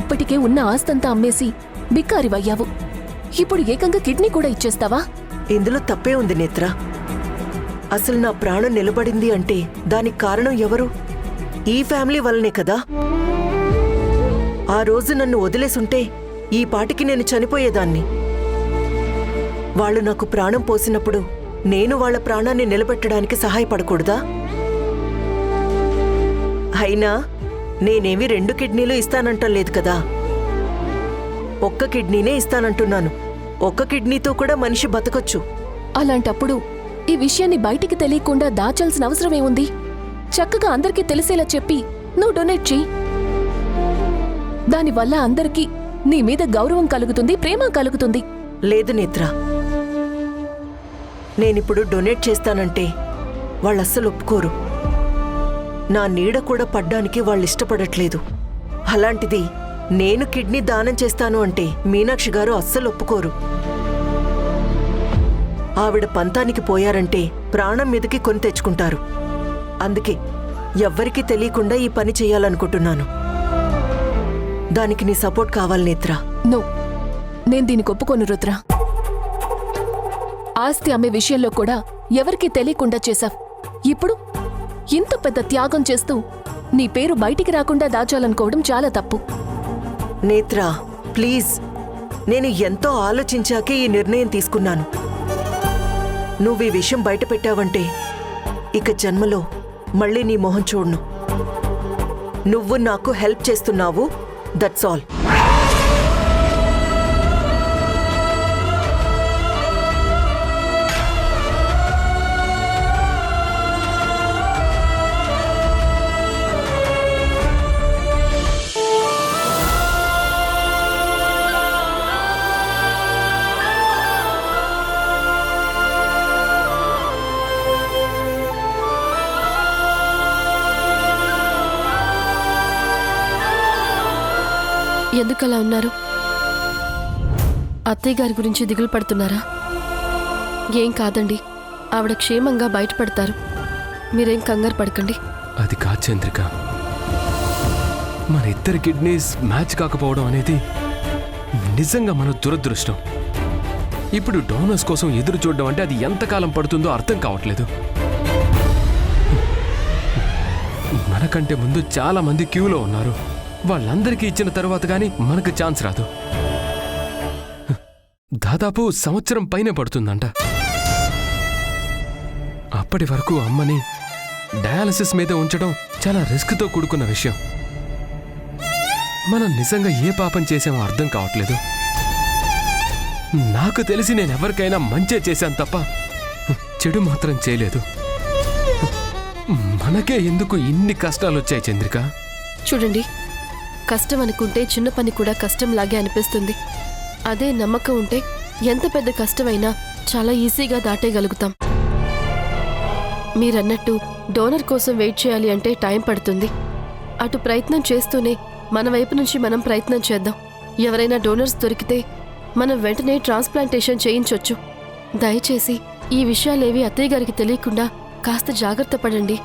E: ఇప్పటికే ఉన్న ఆస్తంతా అమ్మేసి బిక్కారివయ్యావు. ఇప్పుడు ఏకంగా కిడ్నీ కూడా ఇచ్చేస్తావా?
D: ఇందులో తప్పే ఉంది నేత్ర. అసలు నా ప్రాణం నిలబడింది అంటే దానికి కారణం ఎవరు? ఈ ఫ్యామిలీ వల్లనే కదా. ఆ రోజు నన్ను వదిలేసుంటే ఈ పాటికి నేను చనిపోయేదాన్ని. వాళ్ళు నాకు ప్రాణం పోసినప్పుడు నేను వాళ్ళ ప్రాణాన్ని నిలబెట్టడానికి సహాయపడకూడదా? అయినా నేనేమి 2 కిడ్నీలు ఇస్తానంటం లేదు కదా. ఒక్క కిడ్నీనే ఇస్తానంటున్నాను. ఒక్క కిడ్నీతో కూడా మనిషి బతకొచ్చు.
E: అలాంటప్పుడు ఈ విషయాన్ని బయటికి తెలియకుండా దాచాల్సిన అవసరమేముంది? చక్కగా అందరికీ తెలిసేలా చెప్పి నువ్వు డొనేట్ చెయ్యి. దానివల్ల అందరికీ నీ మీద గౌరవం కలుగుతుంది, ప్రేమ కలుగుతుంది.
D: లేదు నేత్ర, నేనిప్పుడు డొనేట్ చేస్తానంటే వాళ్ళస్సలు ఒప్పుకోరు. నా నీడ కూడా పడ్డానికి వాళ్ళు ఇష్టపడట్లేదు. అలాంటిది నేను కిడ్నీ దానం చేస్తాను అంటే మీనాక్షి గారు అస్సలు ఒప్పుకోరు. ఆవిడ పంతానికి పోయారంటే ప్రాణం మీదకి కొని తెచ్చుకుంటారు. అందుకే ఎవ్వరికీ తెలియకుండా ఈ పని చేయాలనుకుంటున్నాను. దానికి నీ సపోర్ట్ కావాలి నేత్ర.
E: నో, నేను దీనికి ఒప్పుకోను రుద్ర. ఆస్తి అమ్మే విషయంలో కూడా ఎవరికీ తెలియకుండా చేశావ్. ఇప్పుడు ఇంత పెద్ద త్యాగం చేస్తూ నీ పేరు బయటికి రాకుండా దాచాలనుకోవడం చాలా తప్పు.
D: నేత్ర ప్లీజ్, నేను ఎంతో ఆలోచించాకే ఈ నిర్ణయం తీసుకున్నాను. నువ్వు ఈ విషయం బయట పెట్టావంటే ఇక జన్మలో మళ్ళీ నీ మొహం చూడను. నువ్వు నాకు హెల్ప్ చేస్తున్నావు, దట్స్ ఆల్.
B: ఎందుకలా ఉన్నారు? అత్తయ్య గారి గురించి దిగులు పడుతున్నారా? ఏం కాదండి, ఆవిడ క్షేమంగా బయటపడతారు. మీరేం కంగారు పడకండి.
C: అది కాదు చంద్రిక, మన ఇద్దరి కిడ్నీస్ మ్యాచ్ కాకపోవడం అనేది నిజంగా మన దురదృష్టం. ఇప్పుడు డోనర్స్ కోసం ఎదురు చూడడం అంటే అది ఎంతకాలం పడుతుందో అర్థం కావట్లేదు. మనకంటే ముందు చాలా మంది క్యూలో ఉన్నారు. వాళ్ళందరికీ ఇచ్చిన తర్వాత గానీ మనకు ఛాన్స్ రాదు. దాదాపు సంవత్సరం పైనే పడుతుందంట. అప్పటి వరకు అమ్మని డయాలసిస్ మీద ఉంచడం చాలా రిస్క్తో కూడుకున్న విషయం. మనం నిజంగా ఏ పాపం చేసామో అర్థం కావట్లేదు. నాకు తెలిసి నేనెవరికైనా మంచే చేశాను తప్ప చెడు మాత్రం చేయలేదు. మనకే ఎందుకు ఇన్ని కష్టాలు వచ్చాయి చంద్రిక?
B: చూడండి, కష్టం అనుకుంటే చిన్న పని కూడా కష్టంలాగే అనిపిస్తుంది. అదే నమ్మకం ఉంటే ఎంత పెద్ద కష్టమైనా చాలా ఈజీగా దాటేయగలుగుతాం. మీరన్నట్టు డోనర్ కోసం వెయిట్ చేయాలి అంటే టైం పడుతుంది. అటు ప్రయత్నం చేస్తూనే మన వైపు నుంచి మనం ప్రయత్నం చేద్దాం. ఎవరైనా డోనర్స్ దొరికితే మనం వెంటనే ట్రాన్స్ప్లాంటేషన్ చేయించొచ్చు. దయచేసి ఈ విషయాలేవి అత్తయ్య గారికి తెలియకుండా కాస్త జాగ్రత్త పడండి.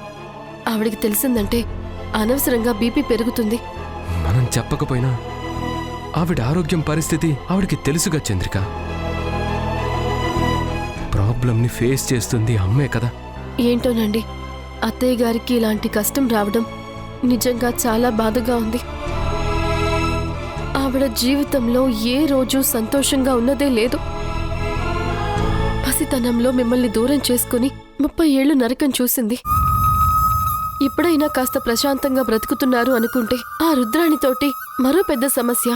B: ఆవిడికి తెలిసిందంటే అనవసరంగా బీపీ పెరుగుతుంది.
C: మనం చెప్పకపోయినా ఆవిడ ఆరోగ్యం పరిస్థితి ఆవిడికి తెలుసుగా చంద్రిక. ప్రాబ్లంని ఫేస్ చేస్తుంది అమ్మే కదా.
B: ఏంటోనండి, అత్తయ్య గారికి ఇలాంటి కష్టం రావడం నిజంగా చాలా బాధగా ఉంది. ఆవిడ జీవితంలో ఏ రోజు సంతోషంగా ఉన్నదే లేదు. పసితనంలో మిమ్మల్ని దూరం చేసుకుని 30 ఏళ్లు నరకం చూసింది. ఇప్పుడైనా కాస్త ప్రశాంతంగా బ్రతుకుతున్నారు అనుకుంటే ఆ రుద్రాణితోటి మరో పెద్ద సమస్య.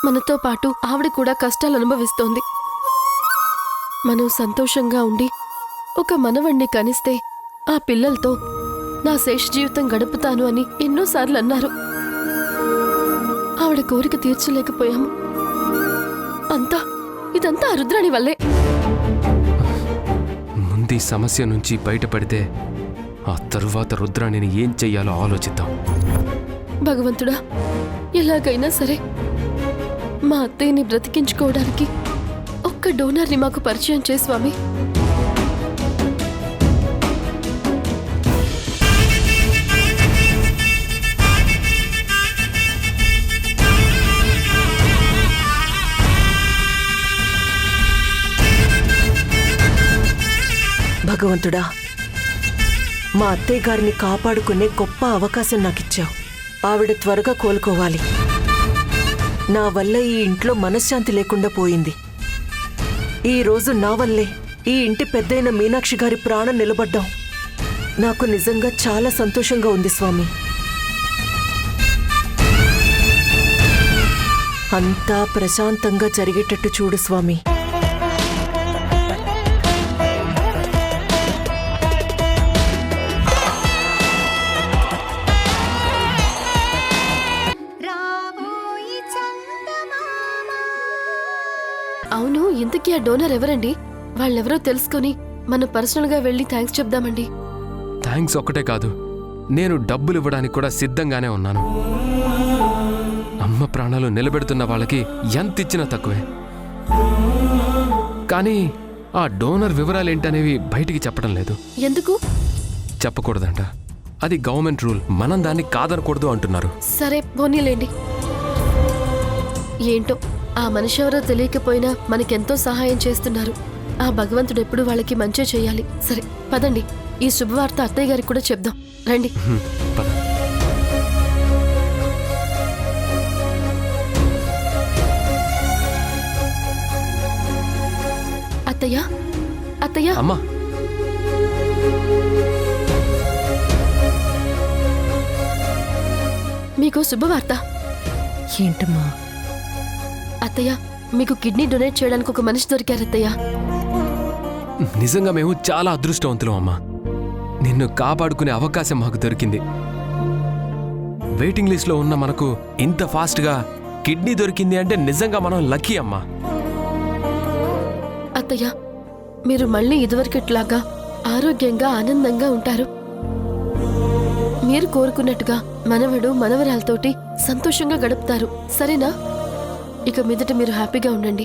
B: మనతో పాటు ఆవిడ కూడా కష్టాలు అనుభవిస్తోంది. మనం సంతోషంగా ఉండి ఒక మనవణ్ణి కనిస్తే ఆ పిల్లలతో నా శేష జీవితం గడుపుతాను అని ఎన్నోసార్లు అన్నారు. ఆవిడ కోరిక తీర్చలేకపోయాము. ఇదంతా ఆ రుద్రాణి వల్లే.
C: ముందు ఈ సమస్య నుంచి బయటపడితే ఆ తరువాత రుద్రాణిని ఏం చెయ్యాలో ఆలోచిద్దాం.
B: భగవంతుడా, ఎలాగైనా సరే మా అత్తయ్యని బ్రతికించుకోవడానికి ఒక్క డోనర్ని మాకు పరిచయం చేయి స్వామి.
D: భగవంతుడా, మా అత్తయ్య గారిని కాపాడుకునే గొప్ప అవకాశం నాకిచ్చావు. ఆవిడ త్వరగా కోలుకోవాలి. నా వల్ల ఈ ఇంట్లో మనశ్శాంతి లేకుండా పోయింది. ఈ రోజు నా వల్లే ఈ ఇంటి పెద్దయిన మీనాక్షి గారి ప్రాణం నిలబడ్డాం. నాకు నిజంగా చాలా సంతోషంగా ఉంది స్వామి. అంతా ప్రశాంతంగా జరిగేటట్టు చూడు స్వామి.
B: అవును, ఇంతకీ ఆ డోనర్ ఎవరండి? వాళ్ళెవరో తెలుసుకొని మనం పర్సనల్గా వెళ్ళి థ్యాంక్స్ చెప్దామండి.
C: థ్యాంక్స్ ఒక్కటే కాదు, నేను డబ్బులు ఇవ్వడానికి కూడా సిద్ధంగానే ఉన్నాను. అమ్మ ప్రాణాలు నిలబెడుతున్న వాళ్ళకి ఎంత ఇచ్చినా తక్కువే. కానీ ఆ డోనర్ వివరాలేంటనేవి బయటికి చెప్పడం లేదు.
B: ఎందుకు
C: చెప్పకూడదంట. అది గవర్నమెంట్ రూల్. మనం దాన్ని కాదనకూడదు అంటున్నారు.
B: సరే పోనీలేండి. ఏంటో ఆ మనిషి ఎవరో తెలియకపోయినా మనకెంతో సహాయం చేస్తున్నారు. ఆ భగవంతుడు ఎప్పుడు వాళ్ళకి మంచి చేయాలి. సరే పదండి, ఈ శుభవార్త అత్తయ్య గారికి కూడా చెప్దాం. రండి.
C: పద.
B: అత్తయ్య, అత్తయ్య.
C: అమ్మా,
B: మీకు శుభవార్త.
D: ఏంటమ్మా?
B: అత్తయ్య, మీకు కిడ్నీ డొనేట్ చేయడానికి ఒక మనిషి దొరికారు అత్తయ్య.
C: నిజంగా మేము చాలా అదృష్టవంతులం అమ్మా. నిన్ను కాపాడుకునే అవకాశం మాకు దొరికింది. వెయిటింగ్ లిస్ట్లో ఉన్న మనకు ఇంత ఫాస్ట్గా కిడ్నీ దొరికింది అంటే నిజంగా మనం లక్కీ అమ్మా.
B: అత్తయ్య, మీరు మళ్ళీ ఇదివరకట్లాగా ఆరోగ్యంగా ఆనందంగా ఉంటారు. మీరు కోరుకున్నట్టుగా మనవడు మనవరాలతోటి సంతోషంగా గడుపుతారు. సరేనా? ఇక మీదట మీరు హ్యాపీగా ఉండండి.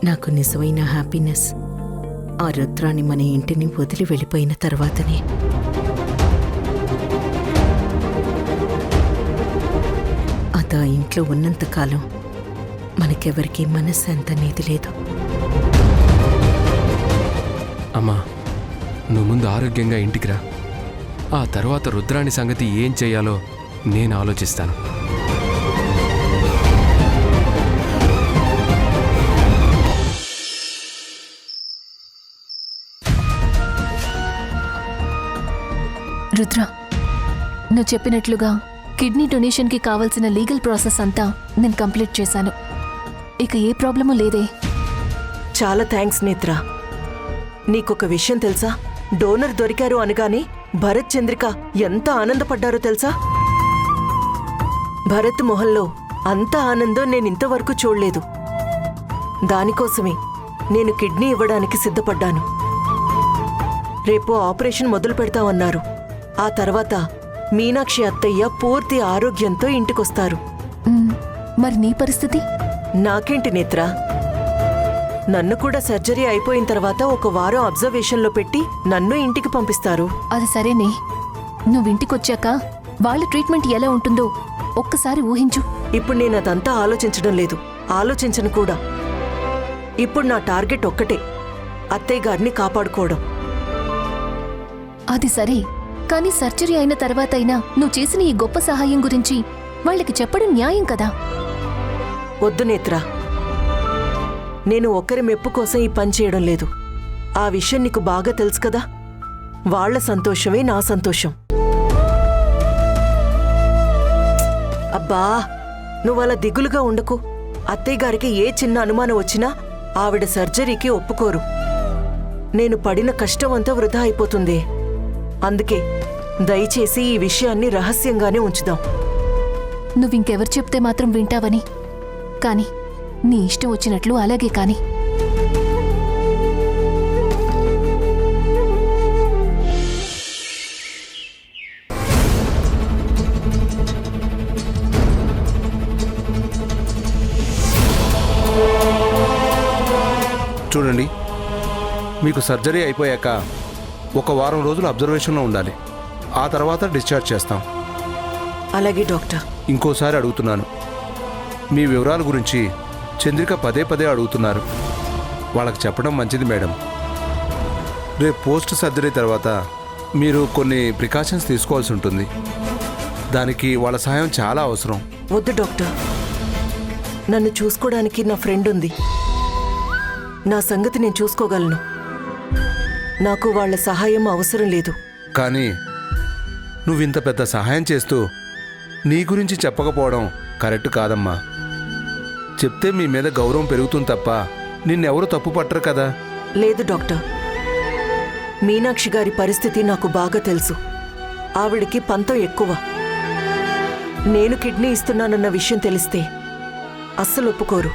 A: నాకు నిజమైన హ్యాపీనెస్ ఆ రుద్రాన్ని మన ఇంటిని వదిలి వెళ్ళిపోయిన తర్వాతనే. అది ఆ ఇంట్లో ఉన్నంతకాలం మనకెవరికీ మనశ్శాంతి అనేది లేదు.
C: అమ్మా, నువ్వు ముందు ఆరోగ్యంగా ఇంటికి రా. ఆ తర్వాత రుద్రాణి సంగతి ఏం చేయాలో నేను ఆలోచిస్తాను.
E: రుద్ర, నువ్వు చెప్పినట్లుగా కిడ్నీ డొనేషన్కి కావాల్సిన లీగల్ ప్రాసెస్ అంతా నేను కంప్లీట్ చేశాను. ఇక ఏ ప్రాబ్లము లేదే.
D: చాలా థ్యాంక్స్ నేత్ర. నీకొక విషయం తెలుసా? డోనర్ దొరికారు అనగానే భరత్ చంద్రిక ఎంత ఆనందపడ్డారో తెలుసా? భరత్ మొహంలో అంత ఆనందం నేనింతవరకు చూడలేదు. దానికోసమే నేను కిడ్నీ ఇవ్వడానికి సిద్ధపడ్డాను. రేపు ఆపరేషన్ మొదలు పెడతామన్నారు. ఆ తర్వాత మీనాక్షి అత్తయ్య పూర్తి ఆరోగ్యంతో ఇంటికొస్తారు.
E: మరి నీ పరిస్థితి?
D: నాకేంటి నేత్ర, నన్ను కూడా సర్జరీ అయిపోయిన తర్వాత ఒక వారం అబ్జర్వేషన్లో పెట్టి నన్ను ఇంటికి పంపిస్తారు.
E: అది సరేనే, నువ్వింటికొచ్చాక వాళ్ళ ట్రీట్మెంట్ ఎలా ఉంటుందో ఒక్కసారి ఊహించు.
D: ఇప్పుడు నేను అదంతా ఆలోచించడం లేదు, ఆలోచించను కూడా. ఇప్పుడు నా టార్గెట్ ఒక్కటే, అత్తయ్య గారిని కాపాడుకోవడం.
E: అది సరే, కానీ సర్జరీ అయిన తర్వాతైనా నువ్వు చేసిన ఈ గొప్ప సహాయం గురించి వాళ్ళకి చెప్పడం న్యాయం కదా?
D: వద్దు నేత్ర, నేను ఒక్కరి మెప్పు కోసం ఈ పని చేయడం లేదు. ఆ విషయం నీకు బాగా తెలుసు కదా. వాళ్ల సంతోషమే నా సంతోషం. అబ్బా, నువ్వలా దిగులుగా ఉండకు. అత్తయ్య గారికి ఏ చిన్న అనుమానం వచ్చినా ఆవిడ సర్జరీకి ఒప్పుకోరు. నేను పడిన కష్టం అంతా వృధా అయిపోతుంది. అందుకే దయచేసి ఈ విషయాన్ని రహస్యంగానే ఉంచుదాం.
E: నువ్వింకెవరు చెప్తే మాత్రం వింటావని. కాని నీ ఇష్టం వచ్చినట్లు అలాగే కాని.
G: చూడండి, మీకు సర్జరీ అయిపోయాక ఒక వారం రోజులు అబ్జర్వేషన్లో ఉండాలి. ఆ తర్వాత డిశ్చార్జ్ చేస్తాం.
D: అలాగే డాక్టర్.
G: ఇంకోసారి అడుగుతున్నాను, మీ వివరాల గురించి చంద్రిక పదే పదే అడుగుతున్నారు. వాళ్ళకి చెప్పడం మంచిది మేడం. రేపు పోస్ట్ సర్జరీ తర్వాత మీరు కొన్ని ప్రికాషన్స్ తీసుకోవాల్సి ఉంటుంది. దానికి వాళ్ళ సహాయం చాలా అవసరం.
D: వద్దు డాక్టర్, నన్ను చూసుకోవడానికి నా ఫ్రెండ్ ఉంది. నా సంగతి నేను చూసుకోగలను. నాకు వాళ్ళ సహాయం అవసరం లేదు.
G: కానీ నువ్వింత పెద్ద సహాయం చేస్తూ నీ గురించి చెప్పకపోవడం కరెక్ట్ కాదమ్మా. చెప్తే మీ మీద గౌరవం పెరుగుతుంది తప్ప నిన్నెవరూ తప్పు పట్టరు కదా.
D: లేదు డాక్టర్, మీనాక్షి గారి పరిస్థితి నాకు బాగా తెలుసు. ఆవిడికి పంతం ఎక్కువ. నేను కిడ్నీ ఇస్తున్నానన్న విషయం తెలిస్తే అస్సలు ఒప్పుకోరు.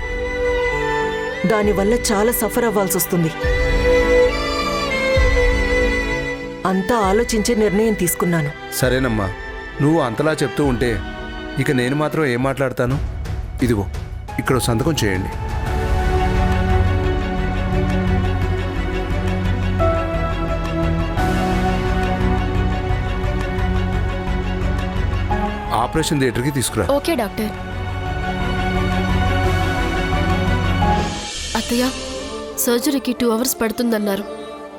D: దానివల్ల చాలా సఫర్ అవ్వాల్సి వస్తుంది. అంతా ఆలోచించే నిర్ణయం తీసుకున్నాను.
G: సరేనమ్మా, నువ్వు అంతలా చెప్తూ ఉంటే ఇక నేను మాత్రం ఏం మాట్లాడతాను. ఇదిగో ఇక్కడ సంతకం చేయండి. ఆపరేషన్ థియేటర్కి తీసుకురా.
F: Okay doctor.
B: అత్తయ్య, సర్జరీకి 2 అవర్స్ పడుతుందన్నారు.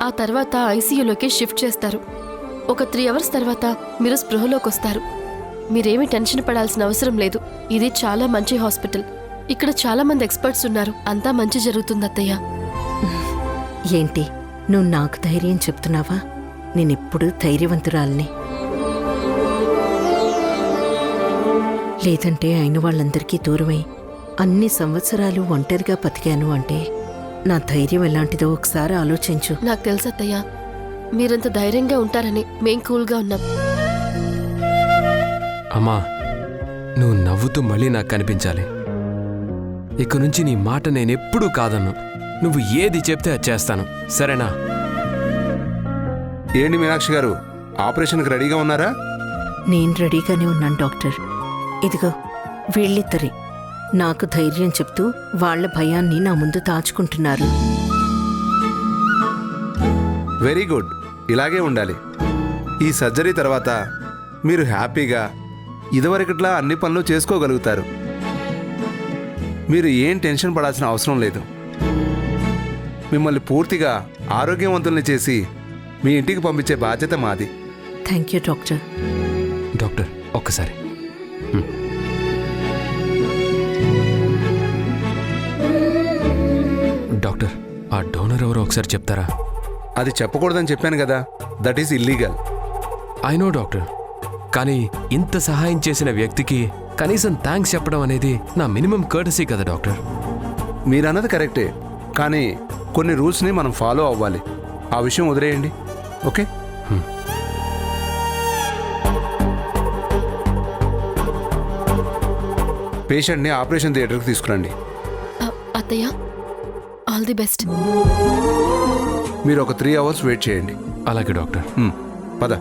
B: ఆ తర్వాత ఐసీయూలోకి షిఫ్ట్ చేస్తారు. ఒక 3 అవర్స్ తర్వాత మీరు స్పృహలోకి వస్తారు. మీరేమీ టెన్షన్ పడాల్సిన అవసరం లేదు. ఇది చాలా మంచి హాస్పిటల్. ఇక్కడ చాలా మంది ఎక్స్పర్ట్స్ ఉన్నారు. అంతా మంచి జరుగుతుంది అత్తయ్య.
A: ఏంటి నువ్వు నాకు ధైర్యం చెప్తున్నావా? నేనెప్పుడు ధైర్యవంతురాల్ని. లేదంటే అయిన వాళ్ళందరికీ దూరమై అన్ని సంవత్సరాలు ఒంటరిగా బతికాను అంటే నా ధైర్యం ఎలాంటిదో ఒకసారి ఆలోచించు.
B: నాకు తెలుసు అత్తయ్య, మీరంత ధైర్యంగా ఉంటారని మేం కూల్గా ఉన్నాం.
C: అమ్మా, నువ్వు నవ్వుతూ మళ్ళీ నాకు కనిపించాలి. ఇక నుంచి నీ మాట నేనెప్పుడూ కాదన్ను. నువ్వు ఏది చెప్తే అది చేస్తాను, సరేనా?
G: ఏంటి మీనాక్షి గారు, ఆపరేషన్కి రెడీగా ఉన్నారా?
A: నేను రెడీగానే ఉన్నాను డాక్టర్. ఇదిగో వీళ్ళిద్దరే నాకు ధైర్యం చెప్తూ వాళ్ళ భయాన్ని నా ముందు దాచుకుంటున్నారు.
G: వెరీ గుడ్, ఇలాగే ఉండాలి. ఈ సర్జరీ తర్వాత మీరు హ్యాపీగా ఇదివరకట్లా అన్ని పనులు చేసుకోగలుగుతారు. మీరు ఏం టెన్షన్ పడాల్సిన అవసరం లేదు. మిమ్మల్ని పూర్తిగా ఆరోగ్యవంతుల్ని చేసి మీ ఇంటికి పంపించే బాధ్యత మాది.
A: Thank you doctor.
C: డాక్టర్ ఒక్కసారి. డాక్టర్, ఆ డోనర్ ఎవరో ఒకసారి చెప్తారా?
G: అది చెప్పకూడదని చెప్పాను కదా, that is illegal.
C: I know doctor, కానీ ఇంత సహాయం చేసిన వ్యక్తికి కనీసం థ్యాంక్స్ చెప్పడం అనేది నా మినిమం కర్టసీ కదా డాక్టర్.
G: మీరన్నది కరెక్టే, కానీ కొన్ని రూల్స్ని మనం ఫాలో అవ్వాలి. ఆ విషయం వదిలేయండి, ఓకే? పేషెంట్ని ఆపరేషన్ థియేటర్కి తీసుకురండి.
B: అత్తయ్య, ఆల్ ది బెస్ట్.
G: మీరు ఒక 3 అవర్స్ వెయిట్ చేయండి.
C: అలాగే డాక్టర్.
G: పద.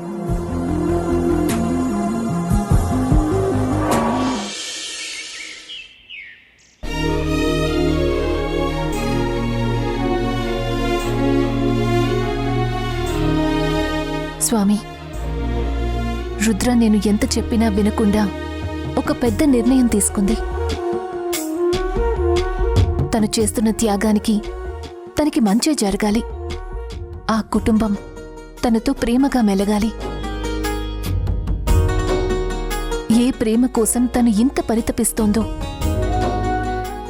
E: స్వామి, రుద్ర నేను ఎంత చెప్పినా వినకుండా ఒక పెద్ద నిర్ణయం తీసుకుంది. తను చేస్తున్న త్యాగానికి తనకి మంచే జరగాలి. ఆ కుటుంబం తనతో ప్రేమగా మెలగాలి. ఏ ప్రేమ కోసం తను ఇంత పరితపిస్తోందో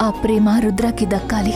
E: ఆ ప్రేమ రుద్రాకి దక్కాలి.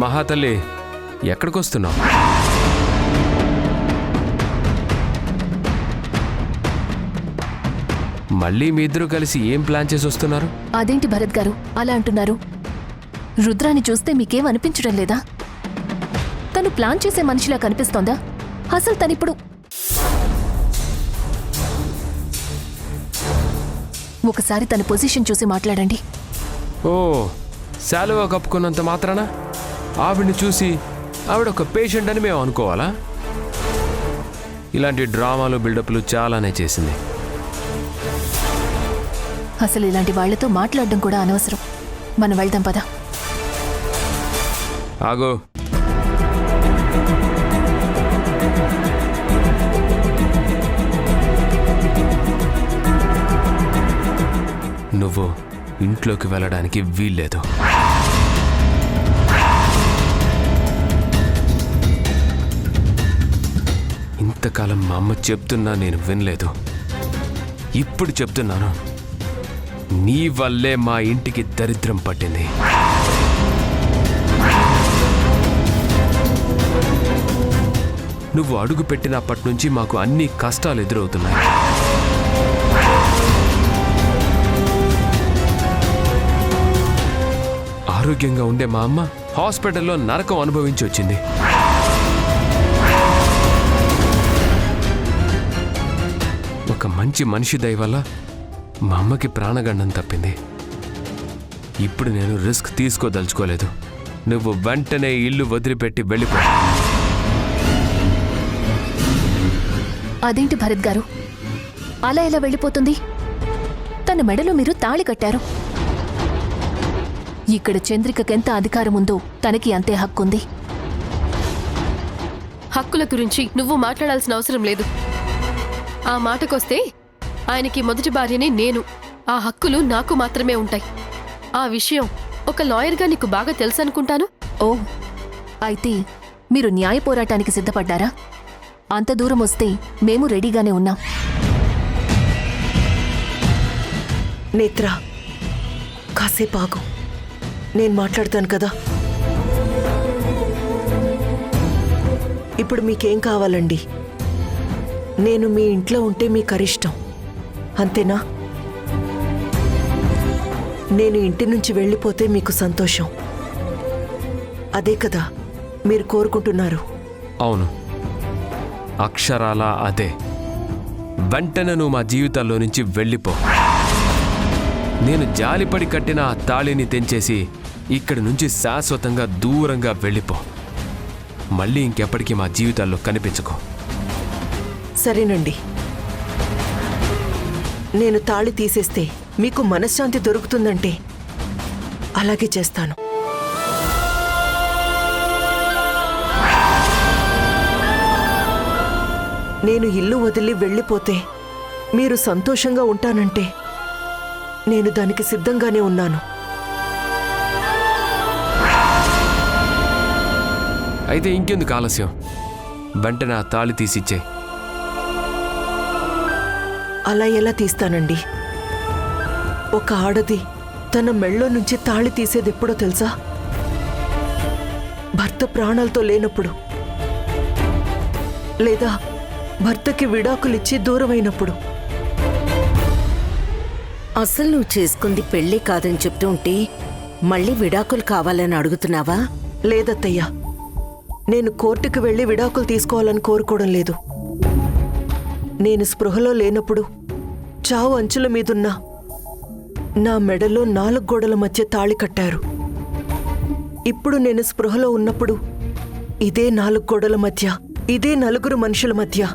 C: మహాతల్లి ఎక్కడికొస్తున్నావు? మళ్ళీ మీ ఇద్దరు కలిసి ఏం ప్లాన్ చేసి వస్తున్నారు?
E: అదేంటి భరత్ గారు అలా అంటున్నారు? రుద్రాని చూస్తే మీకేం అనిపించడం లేదా? తను ప్లాన్ చేసే మనిషిలా కనిపిస్తోందా? అసలు తనిప్పుడు ఒకసారి తన పొజిషన్ చూసి మాట్లాడండి.
C: ఓ, శాలువా కప్పుకున్నంత మాత్రాన ఆవిడ్ని చూసి ఆవిడ ఒక పేషెంట్ అని మేము అనుకోవాలా? ఇలాంటి డ్రామాలు బిల్డప్లు చాలానే చేసింది.
E: అసలు ఇలాంటి వాళ్లతో మాట్లాడడం కూడా అనవసరం. మనం వెళ్దాం పదా.
C: ఆగో, నువ్వు ఇంట్లోకి వెళ్ళడానికి వీల్లేదు. ఇంతకాలం మా అమ్మ చెప్తున్నా నేను వినలేదు. ఇప్పుడు చెప్తున్నాను, నీ వల్లే మా ఇంటికి దరిద్రం పట్టింది. నువ్వు అడుగు పెట్టినప్పటి నుంచి మాకు అన్ని కష్టాలు ఎదురవుతున్నాయి. ఆరోగ్యంగా ఉండే మా అమ్మ హాస్పిటల్లో నరకం అనుభవించి వచ్చింది. ఒక మంచి మనిషి దయ వల్ల మా అమ్మకి ప్రాణగండం తప్పింది. ఇప్పుడు నేను రిస్క్ తీసుకోదలుచుకోలేదు. నువ్వు వెంటనే ఇల్లు వదిలిపెట్టి వెళ్ళిపో.
E: అదేంటి భరత్ గారు అలా ఎలా వెళ్ళిపోతుంది? తన మెడలో మీరు తాళి కట్టారు. ఇక్కడ చంద్రికకెంత అధికారం ఉందో తనకి అంతే హక్కుంది.
B: హక్కుల గురించి నువ్వు మాట్లాడాల్సిన అవసరం లేదు. ఆ మాటకొస్తే ఆయనకి మొదటి భార్యని నేను. ఆ హక్కులు నాకు మాత్రమే ఉంటాయి. ఆ విషయం ఒక లాయర్గా నీకు బాగా తెలుసు అనుకుంటాను.
E: ఓ, అయితే మీరు న్యాయ పోరాటానికి సిద్ధపడ్డారా? అంత దూరం వస్తే మేము రెడీగానే ఉన్నాం.
D: నేత్ర, కాసేపు ఆగు, నేను మాట్లాడతాను కదా. ఇప్పుడు మీకేం కావాలండి? నేను మీ ఇంట్లో ఉంటే మీకు అరిష్టం, అంతేనా? నేను ఇంటి నుంచి వెళ్ళిపోతే మీకు సంతోషం, అదే కదా మీరు కోరుకుంటున్నారు?
C: అవును, అక్షరాల అదే. వెంటనే నువ్వు మా జీవితాల్లో నుంచి వెళ్ళిపో. నేను జాలిపడి కట్టిన ఆ తాళిని తెంచేసి ఇక్కడి నుంచి శాశ్వతంగా దూరంగా వెళ్ళిపో. మళ్ళీ ఇంకెప్పటికీ మా జీవితాల్లో కనిపించుకో.
D: సరేనండి, నేను తాళి తీసేస్తే మీకు మనశ్శాంతి దొరుకుతుందంటే అలాగే చేస్తాను. నేను ఇల్లు వదిలి వెళ్ళిపోతే మీరు సంతోషంగా ఉంటానంటే నేను దానికి సిద్ధంగానే ఉన్నాను.
C: అయితే ఇంకెందుకు ఆలస్యం? వెంటనే ఆ తాళి తీసిచ్చే.
D: అలా ఎలా తీస్తానండి? ఒక ఆడది తన మెళ్ళో నుంచి తాళి తీసేది ఎప్పుడో తెలుసా? భర్త ప్రాణాలతో లేనప్పుడు, లేదా భర్తకి విడాకులిచ్చి దూరమైనప్పుడు.
A: అసలు నువ్వు చేసుకుంది పెళ్లి కాదని చెప్తూ ఉంటే మళ్ళీ విడాకులు కావాలని అడుగుతున్నావా?
D: లేదత్తయ్యా, నేను కోర్టుకు వెళ్ళి విడాకులు తీసుకోవాలని కోరుకోవడం లేదు. నేను స్పృహలో లేనప్పుడు చావు అంచుల మీదున్నా నా మెడలో 4 గోడల మధ్య తాళి కట్టారు. ఇప్పుడు నేను స్పృహలో ఉన్నప్పుడు ఇదే 4 గోడల మధ్య, ఇదే 4 మనుషుల మధ్య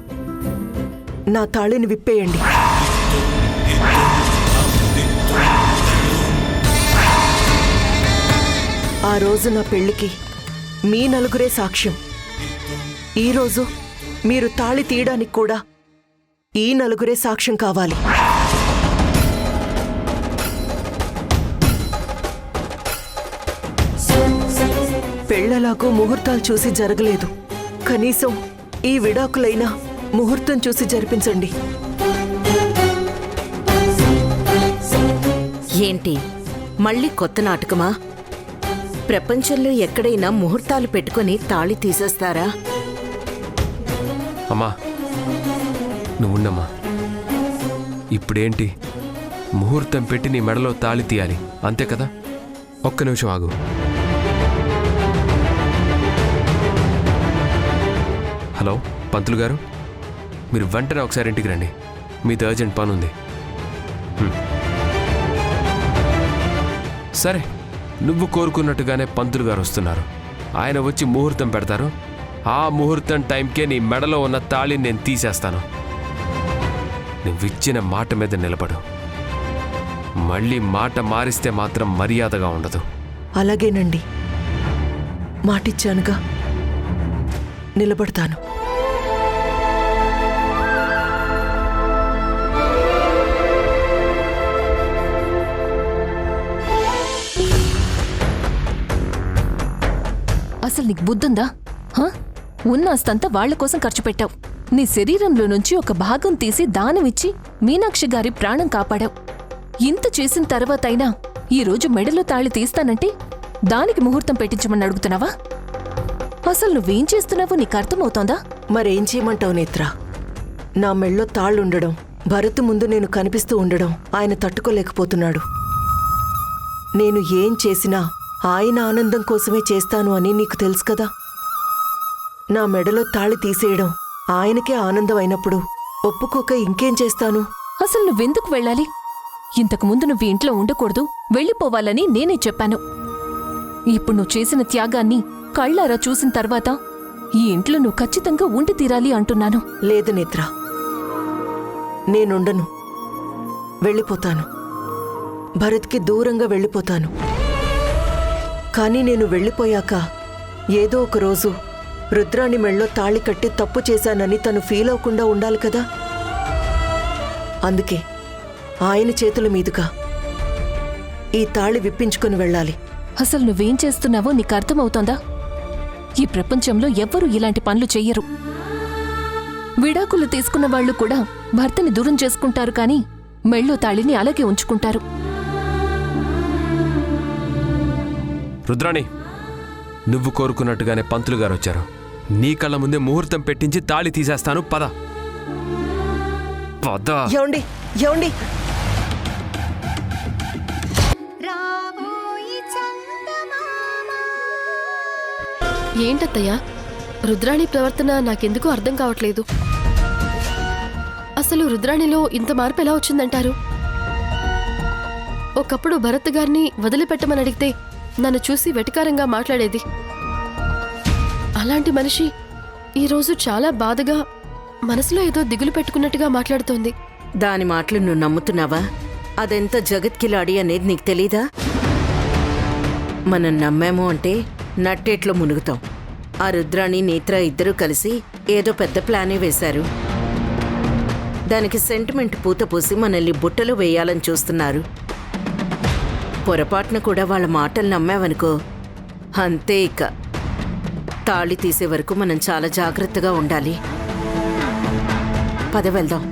D: నా తాళిని విప్పేయండి. ఆ రోజు నా పెళ్లికి మీ 4 సాక్ష్యం. ఈరోజు మీరు తాళి తీయడానికి కూడా ఈ 4 సాక్ష్యం కావాలి. పెళ్లలాగో ముహూర్తాలు చూసి జరగలేదు. కనీసం ఈ విడాకులైనా ముహూర్తం చూసి జరిపించండి.
A: ఏంటి మళ్ళీ కొత్త నాటకమా? ప్రపంచంలో ఎక్కడైనా ముహూర్తాలు పెట్టుకుని తాళి తీసేస్తారా?
C: అమ్మా నువ్వుండమ్మా. ఇప్పుడేంటి, ముహూర్తం పెట్టి నీ మెడలో తాళి తీయాలి అంతే కదా? ఒక్క నిమిషం ఆగు. హలో పంతులు గారు, మీరు వెంటనే ఒకసారి ఇంటికి రండి, మీతో అర్జెంట్ పని ఉంది. సరే, నువ్వు కోరుకున్నట్టుగానే పంతులు గారు వస్తున్నారు. ఆయన వచ్చి ముహూర్తం పెడతారు. ఆ ముహూర్తం టైంకే నీ మెడలో ఉన్న తాళిని నేను తీసేస్తాను. నువ్విచ్చిన మాట మీద నిలబడు. మళ్ళీ మాట మారిస్తే మాత్రం మర్యాదగా ఉండదు.
D: అలాగేనండి, మాటిచ్చానుగా, నిలబడతాను.
E: అసలు నీకు బుద్ధుందా? హ? ఉన్న ఆస్తంతా వాళ్ల కోసం ఖర్చు పెట్టావు. నీ శరీరంలో నుంచి ఒక భాగం తీసి దానమిచ్చి మీనాక్షి గారి ప్రాణం కాపాడావు. ఇంత చేసిన తర్వాతైనా ఈరోజు మెడలో తాళి తీస్తానంటే దానికి ముహూర్తం పెట్టించమని అడుగుతున్నావా? అసలు నువ్వేం చేస్తున్నావో నీకు అర్థమవుతోందా?
D: మరేం చేయమంటావు నేత్ర? నా మెళ్ళో తాళ్ళుండడం, భరత్ ముందు నేను కనిపిస్తూ ఉండడం ఆయన తట్టుకోలేకపోతున్నాడు. నేను ఏం చేసినా ఆయన ఆనందం కోసమే చేస్తాను అని నీకు తెలుసు కదా. నా మెడలో తాళి తీసేయడం ఆయనకే ఆనందం అయినప్పుడు ఒప్పుకోక ఇంకేం చేస్తాను?
E: అసలు నువ్వెందుకు వెళ్ళాలి? ఇంతకుముందు నువ్వు ఇంట్లో ఉండకూడదు, వెళ్ళిపోవాలని నేనే చెప్పాను. ఇప్పుడు నువ్వు చేసిన త్యాగాన్ని కళ్ళారా చూసిన తర్వాత ఈ ఇంట్లో నువ్వు ఖచ్చితంగా ఉండి తీరాలి అంటున్నాను.
D: లేదు నేత్ర, నేనుండను. వెళ్ళిపోతాను. భరత్కి దూరంగా వెళ్ళిపోతాను. కానీ నేను వెళ్ళిపోయాక ఏదో ఒక రోజు రుద్రాణి మెళ్ళో తాళి కట్టి తప్పు చేశానని తను ఫీల్ అవ్వకుండా ఉండాలి కదా. అందుకే ఆయన చేతుల మీదుగా ఈ తాళి విప్పించుకుని వెళ్ళాలి.
E: అసలు నువ్వేం చేస్తున్నావో నీకు అర్థమవుతోందా? ఈ ప్రపంచంలో ఎవ్వరూ ఇలాంటి పనులు చెయ్యరు. విడాకులు తీసుకున్న వాళ్ళు కూడా భర్తని దూరం చేసుకుంటారు, కానీ మెళ్ళో తాళిని అలాగే ఉంచుకుంటారు.
C: రుద్రాణి, నువ్వు కోరుకున్నట్టుగానే పంతులు గారు వచ్చారు. నీ కళ్ళ ముందే ముహూర్తం పెట్టించి తాళి తీసేస్తాను. పద పద.
D: ఏమండి, ఏమండి,
B: ఏంటత్తయ్యా, రుద్రాణి ప్రవర్తన నాకెందుకు అర్థం కావట్లేదు. అసలు రుద్రాణిలో ఇంత మార్పు ఎలా వచ్చిందంటారు? ఒకప్పుడు భరత్ గారిని వదిలిపెట్టమని అడిగితే నన్ను చూసి వెటకారంగా మాట్లాడేది. అలాంటి మనిషి ఈరోజు చాలా బాధగా, మనసులో ఏదో దిగులు పెట్టుకున్నట్టుగా మాట్లాడుతోంది.
A: దాని మాటలు నువ్వు నమ్ముతున్నావా? అదెంత జగత్కిలాడి అనేది నీకు తెలీదా? మనం నమ్మాము అంటే నట్టేట్లో మునుగుతాం. ఆ రుద్రాణి నేత్ర ఇద్దరూ కలిసి ఏదో పెద్ద ప్లానే వేశారు. దానికి సెంటిమెంట్ పూత పూసి మనల్ని బుట్టలో వేయాలని చూస్తున్నారు. పొరపాటున కూడా వాళ్ళ మాటలు నమ్మావనుకో అంతే. ఇక తాళి తీసే వరకు మనం చాలా జాగ్రత్తగా ఉండాలి. పద వెళ్దాం.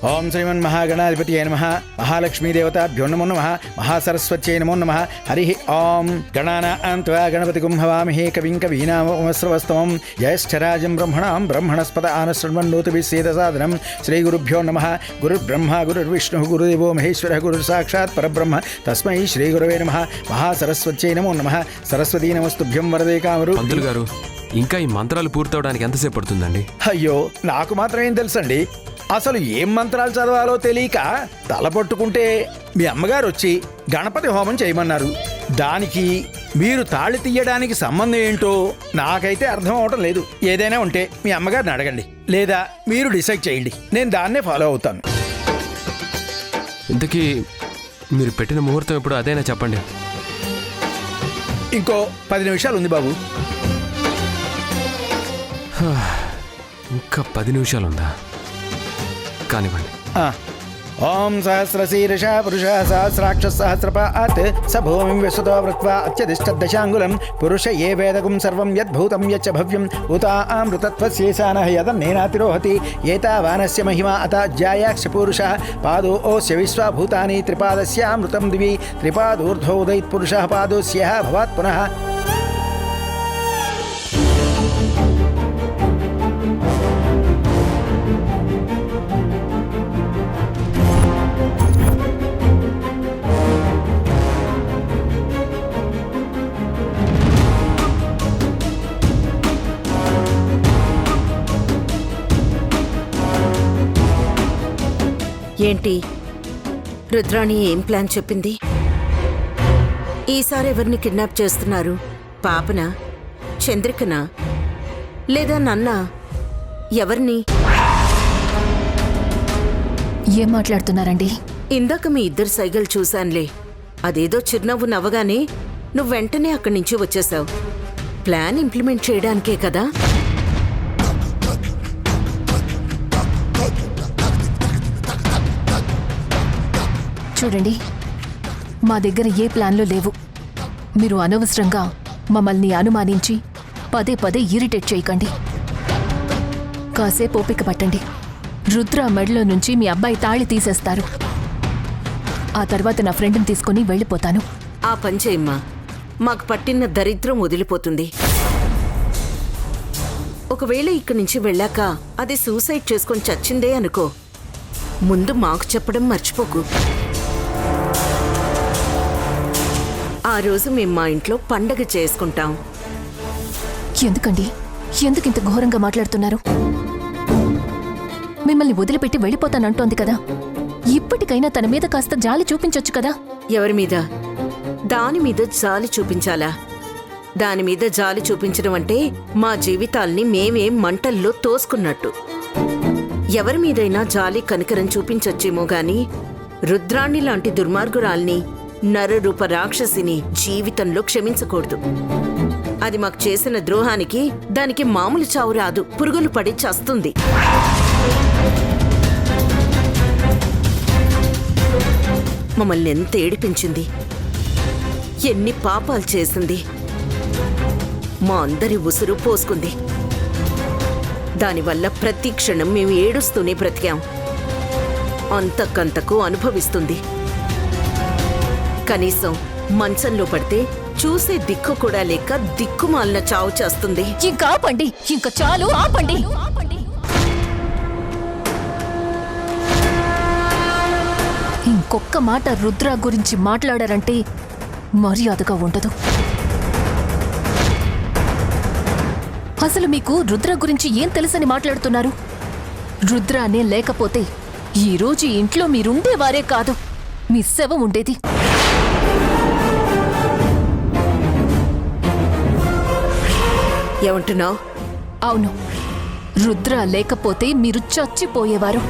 H: ఓం శ్రీమన్మహాగణాధిపతియే నమః. మహాలక్ష్మీదేవతాభ్యో నమో నమః. మహాసరస్వత్యై నమో నమః. హరి ఓం. గణానాం త్వా గణపతిగుం హవామహే కవిం కవీనామస్రవస్తమం. జ్యేష్ఠరాజం బ్రహ్మణాం బ్రహ్మణస్పద ఆనశృణ్వన్నోతిభిः సేదసాదనం. శ్రీగురుభ్యో నమః. గురుర్బ్రహ్మ గురుర్విష్ణుః గురుదేవో మహేశ్వరः గురుర్సాక్షాత్ పరబ్రహ్మ తస్మై శ్రీగురవే నమః. మహాసరస్వత్యై నమో నమః. సరస్వతీ నమస్తుభ్యం వరదే కామరు.
C: పంతులు గారు, ఇంకా ఈ మంత్రాలు పూర్తవడానికి ఎంతసేపు పడుతుందండి?
H: అయ్యో, నాకు మాత్రం ఏం తెలుసండి. అసలు ఏం మంత్రాలు చదవాలో తెలియక తల పట్టుకుంటే మీ అమ్మగారు వచ్చి గణపతి హోమం చేయమన్నారు. దానికి మీరు తాళి తీయడానికి సంబంధం ఏంటో నాకైతే అర్థం అవటం లేదు. ఏదైనా ఉంటే మీ అమ్మగారిని అడగండి, లేదా మీరు డిసైడ్ చేయండి. నేను దాన్నే ఫాలో అవుతాను.
C: ఇంతకీ మీరు పెట్టిన ముహూర్తం ఎప్పుడు అదేనా చెప్పండి.
H: ఇంకో 10 నిమిషాలు ఉంది బాబు.
C: ఇంకా 10 నిమిషాలు ఉందా? కానివ్వండి.
H: ఓం సహస్రశీర్ష పురుష సహస్రాక్ష సహస్రపాత్ స భూమిం విశ్వతో వృత్వా అత్యధిష్ఠదశాంగులం పురుష ఏ వేదకం సర్వం యద్భూతం యచ్చ భవ్యం ఉతామృతత్వస్యేషానః యదన్నేనాతిరోహతి ఏతావానస్య మహిమా అతాజ్యాయాక్ష పురుషः పాదోస్య విశ్వభూతాని త్రిపాదస్యామృతం దివి త్రిపాదూర్ధ్వో ఉదయిత్ పురుషः పాదోస్యః భవాత్ పునః.
A: ఏంటి రుద్రాణి ఏం ప్లాన్ చెప్పింది? ఈసారి ఎవరిని కిడ్నాప్ చేస్తున్నారు? పాపనా, చంద్రికనా, లేదా నన్నా? ఎవరిని?
E: ఏం మాట్లాడుతున్నారండి?
A: ఇందాక మీ ఇద్దరు సైగలు చూశానులే. అదేదో చిరునవ్వు నవ్వగానే నువ్వు వెంటనే అక్కడి నుంచి వచ్చేసావు. ప్లాన్ ఇంప్లిమెంట్ చేయడానికే కదా?
E: చూడండి, మా దగ్గర ఏ ప్లాన్లు లేవు. మీరు అనవసరంగా మమ్మల్ని అనుమానించి పదే పదే ఇరిటేట్ చేయకండి. కాసేపు ఓపిక పట్టండి. రుద్ర మెడలో నుంచి మీ అబ్బాయి తాళి తీసేస్తారు. ఆ తర్వాత నా ఫ్రెండ్ని తీసుకుని వెళ్ళిపోతాను.
A: ఆ పని చేయమ్మా, మాకు పట్టిన దరిద్రం వదిలిపోతుంది. ఒకవేళ ఇక్కడి నుంచి వెళ్ళాక అది సూసైడ్ చేసుకొని చచ్చిందే అనుకో, ముందు మాకు చెప్పడం మర్చిపోకు. ఆ రోజు మేము మా ఇంట్లో పండగ చేసుకుంటాం.
E: ఎందుకండి, ఎందుకింత ఘోరంగా మాట్లాడుతున్నారు? మిమ్మల్ని వదిలిపెట్టి వెళ్ళిపోతానంటోంది కదా. ఇప్పటికైనా తన మీద కాస్త జాలి చూపించొచ్చు కదా.
A: ఎవరి మీద? దాని మీద జాలి చూపించాలా? దాని మీద జాలి చూపించడం అంటే మా జీవితాల్ని మేమే మంటల్లో తోసుకున్నట్టు. ఎవరి మీదైనా జాలి కనికరం చూపించొచ్చేమో గాని రుద్రాణి లాంటి దుర్మార్గురాల్ని, నరరూప రాక్షసిని జీవితంలో క్షమించకూడదు. అది మాకు చేసిన ద్రోహానికి దానికి మామూలు చావు రాదు, పురుగులు పడి చస్తుంది. మమ్మల్ని ఎంత ఏడిపించింది, ఎన్ని పాపాలు చేసింది, మా అందరి ఉసురు పోసుకుంది. దానివల్ల ప్రతి క్షణం మేము ఏడుస్తూనే బ్రతికాం. అంతకంతకు అనుభవిస్తుంది. కనీసం మంచంలో పడితే చూసే దిక్కు కూడా లేక దిక్కుమాలిన చావు చేస్తుంది.
E: ఇంకా ఆపండి, ఇంకా చాలు, ఆపండి. ఇంకొక్క మాట రుద్ర గురించి మాట్లాడారంటే మర్యాదగా ఉండదు. అసలు మీకు రుద్ర గురించి ఏం తెలుసని మాట్లాడుతున్నారు? రుద్ర అనే లేకపోతే ఈరోజు ఇంట్లో మీరుండేవారే కాదు, మీ శవం ఉండేది.
A: ఏమంటున్నావు?
E: అవును, రుద్ర లేకపోతే మీరు చచ్చిపోయేవారు.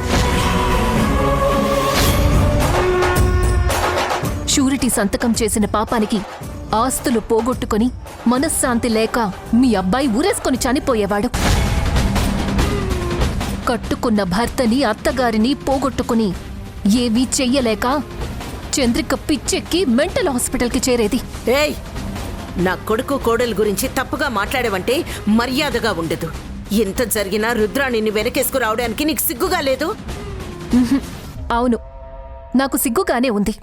E: షూరిటీ సంతకం చేసిన పాపానికి ఆస్తులు పోగొట్టుకొని మనశ్శాంతి లేక మీ అబ్బాయి ఊరేసుకొని చనిపోయేవాడు. కట్టుకున్న భర్తని, అత్తగారిని పోగొట్టుకుని ఏవీ చెయ్యలేక చంద్రిక పిచ్చెక్కి మెంటల్ హాస్పిటల్కి చేరేది.
A: ఏయ్, నా కొడుకు కోడలు గురించి తప్పుగా మాట్లాడేవంటే మర్యాదగా ఉండదు. ఎంత జరిగినా రుద్రాణిని వెనకేసుకు రావడానికి నీకు సిగ్గుగా లేదు?
E: అవును, నాకు సిగ్గుగానే ఉంది.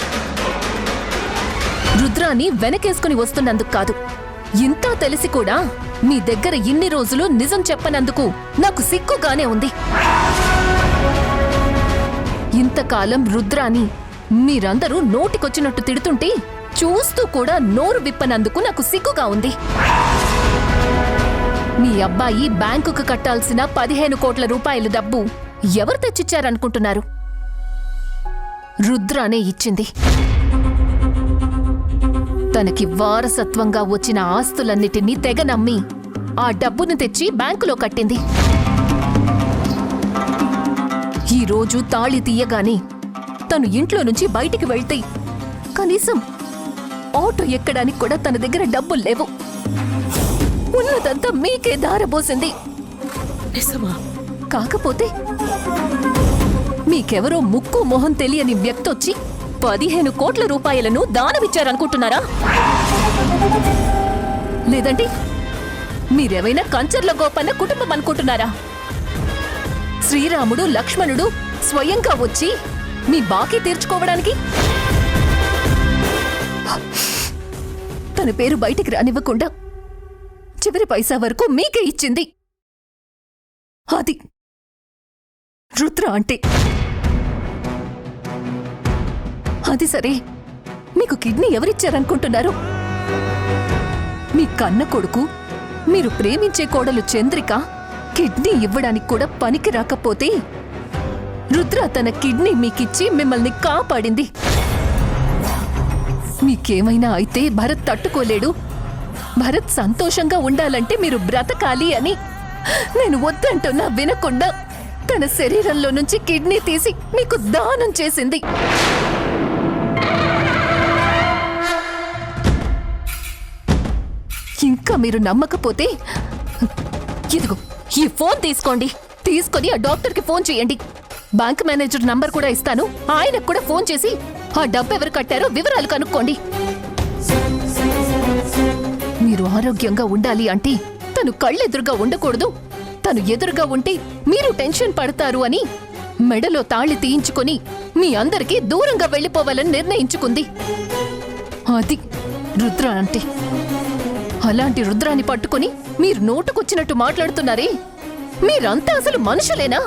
E: రుద్రాని వెనకేసుకుని వస్తున్నందుకు కాదు, ఇంత తెలిసి కూడా మీ దగ్గర ఇన్ని రోజులు నిజం చెప్పనందుకు నాకు సిగ్గుగానే ఉంది. ఇంతకాలం రుద్రాని మీరందరూ నోటికొచ్చినట్టు తిడుతుంటే చూస్తూ కూడా నోరు విప్పనందుకు నాకు సిగ్గుగా ఉంది. మీ అబ్బాయి బ్యాంకుకు కట్టాల్సిన 15 కోట్ల రూపాయల డబ్బు ఎవరు తెచ్చిచ్చారనుకుంటున్నారు? రుద్రానే ఇచ్చింది. తనకి వారసత్వంగా వచ్చిన ఆస్తులన్నిటినీ తెగ నమ్మి ఆ డబ్బును తెచ్చి బ్యాంకులో కట్టింది. ఈరోజు తాళి తీయగానే తను ఇంట్లో నుంచి బయటికి వెళ్తే కనీసం ఆటో ఎక్కడానికి కూడా తన దగ్గర డబ్బులు లేవు. ఉన్నదంతా మీకే దారబోసింది.
A: నిజమా?
E: కాకపోతే మీకెవరో ముక్కు మొహం తెలియని వ్యక్తొచ్చి 15 కోట్ల రూపాయలను దానమిచ్చారనుకుంటున్నారా? లేదంటే మీరేమైనా కంచర్ల గోపన్న కుటుంబం అనుకుంటున్నారా? శ్రీరాముడు లక్ష్మణుడు స్వయంగా వచ్చి మీ బాకీ తీర్చుకోవడానికి తన పేరు బయటికి రానివ్వకుండా చివరి పైసా వరకు మీకే ఇచ్చింది అది రుద్ర అంటే. అది సరే, మీకు కిడ్నీ ఎవరిచ్చారనుకుంటున్నారు? మీ కన్న కొడుకు, మీరు ప్రేమించే కోడలు చంద్రిక కిడ్నీ ఇవ్వడానికి కూడా పనికి రాకపోతే రుద్ర తన కిడ్నీ మీకిచ్చి మిమ్మల్ని కాపాడింది. మీకేమైనా అయితే భరత్ తట్టుకోలేడు, భరత్ సంతోషంగా ఉండాలంటే మీరు బ్రతకాలి అని నేను వద్దంటున్నా వినకుండా తన శరీరంలో నుంచి కిడ్నీ తీసి మీకు దానం చేసింది. ఇంకా మీరు నమ్మకపోతే ఇదిగో ఈ ఫోన్ తీసుకోండి. తీసుకొని ఆ డాక్టర్కి ఫోన్ చేయండి. బ్యాంక్ మేనేజర్ నంబర్ కూడా ఇస్తాను. ఆయనకు కూడా ఫోన్ చేసి ఆ డబ్బు ఎవరు కట్టారో వివరాలు కనుక్కోండి. మీరు ఆరోగ్యంగా ఉండాలి అంటే తను కళ్ళెదురుగా ఉండకూడదు. తను ఎదురుగా ఉంటే మీరు టెన్షన్ పడతారు అని మెడలో తాళి తీయించుకొని మీ అందరికీ దూరంగా వెళ్ళిపోవాలని నిర్ణయించుకుంది. అది రుద్ర అంటే. అలాంటి రుద్రాన్ని పట్టుకొని మీరు నోటుకొచ్చినట్టు మాట్లాడుతున్నారే, మీరంతా అసలు మనుషులేనా?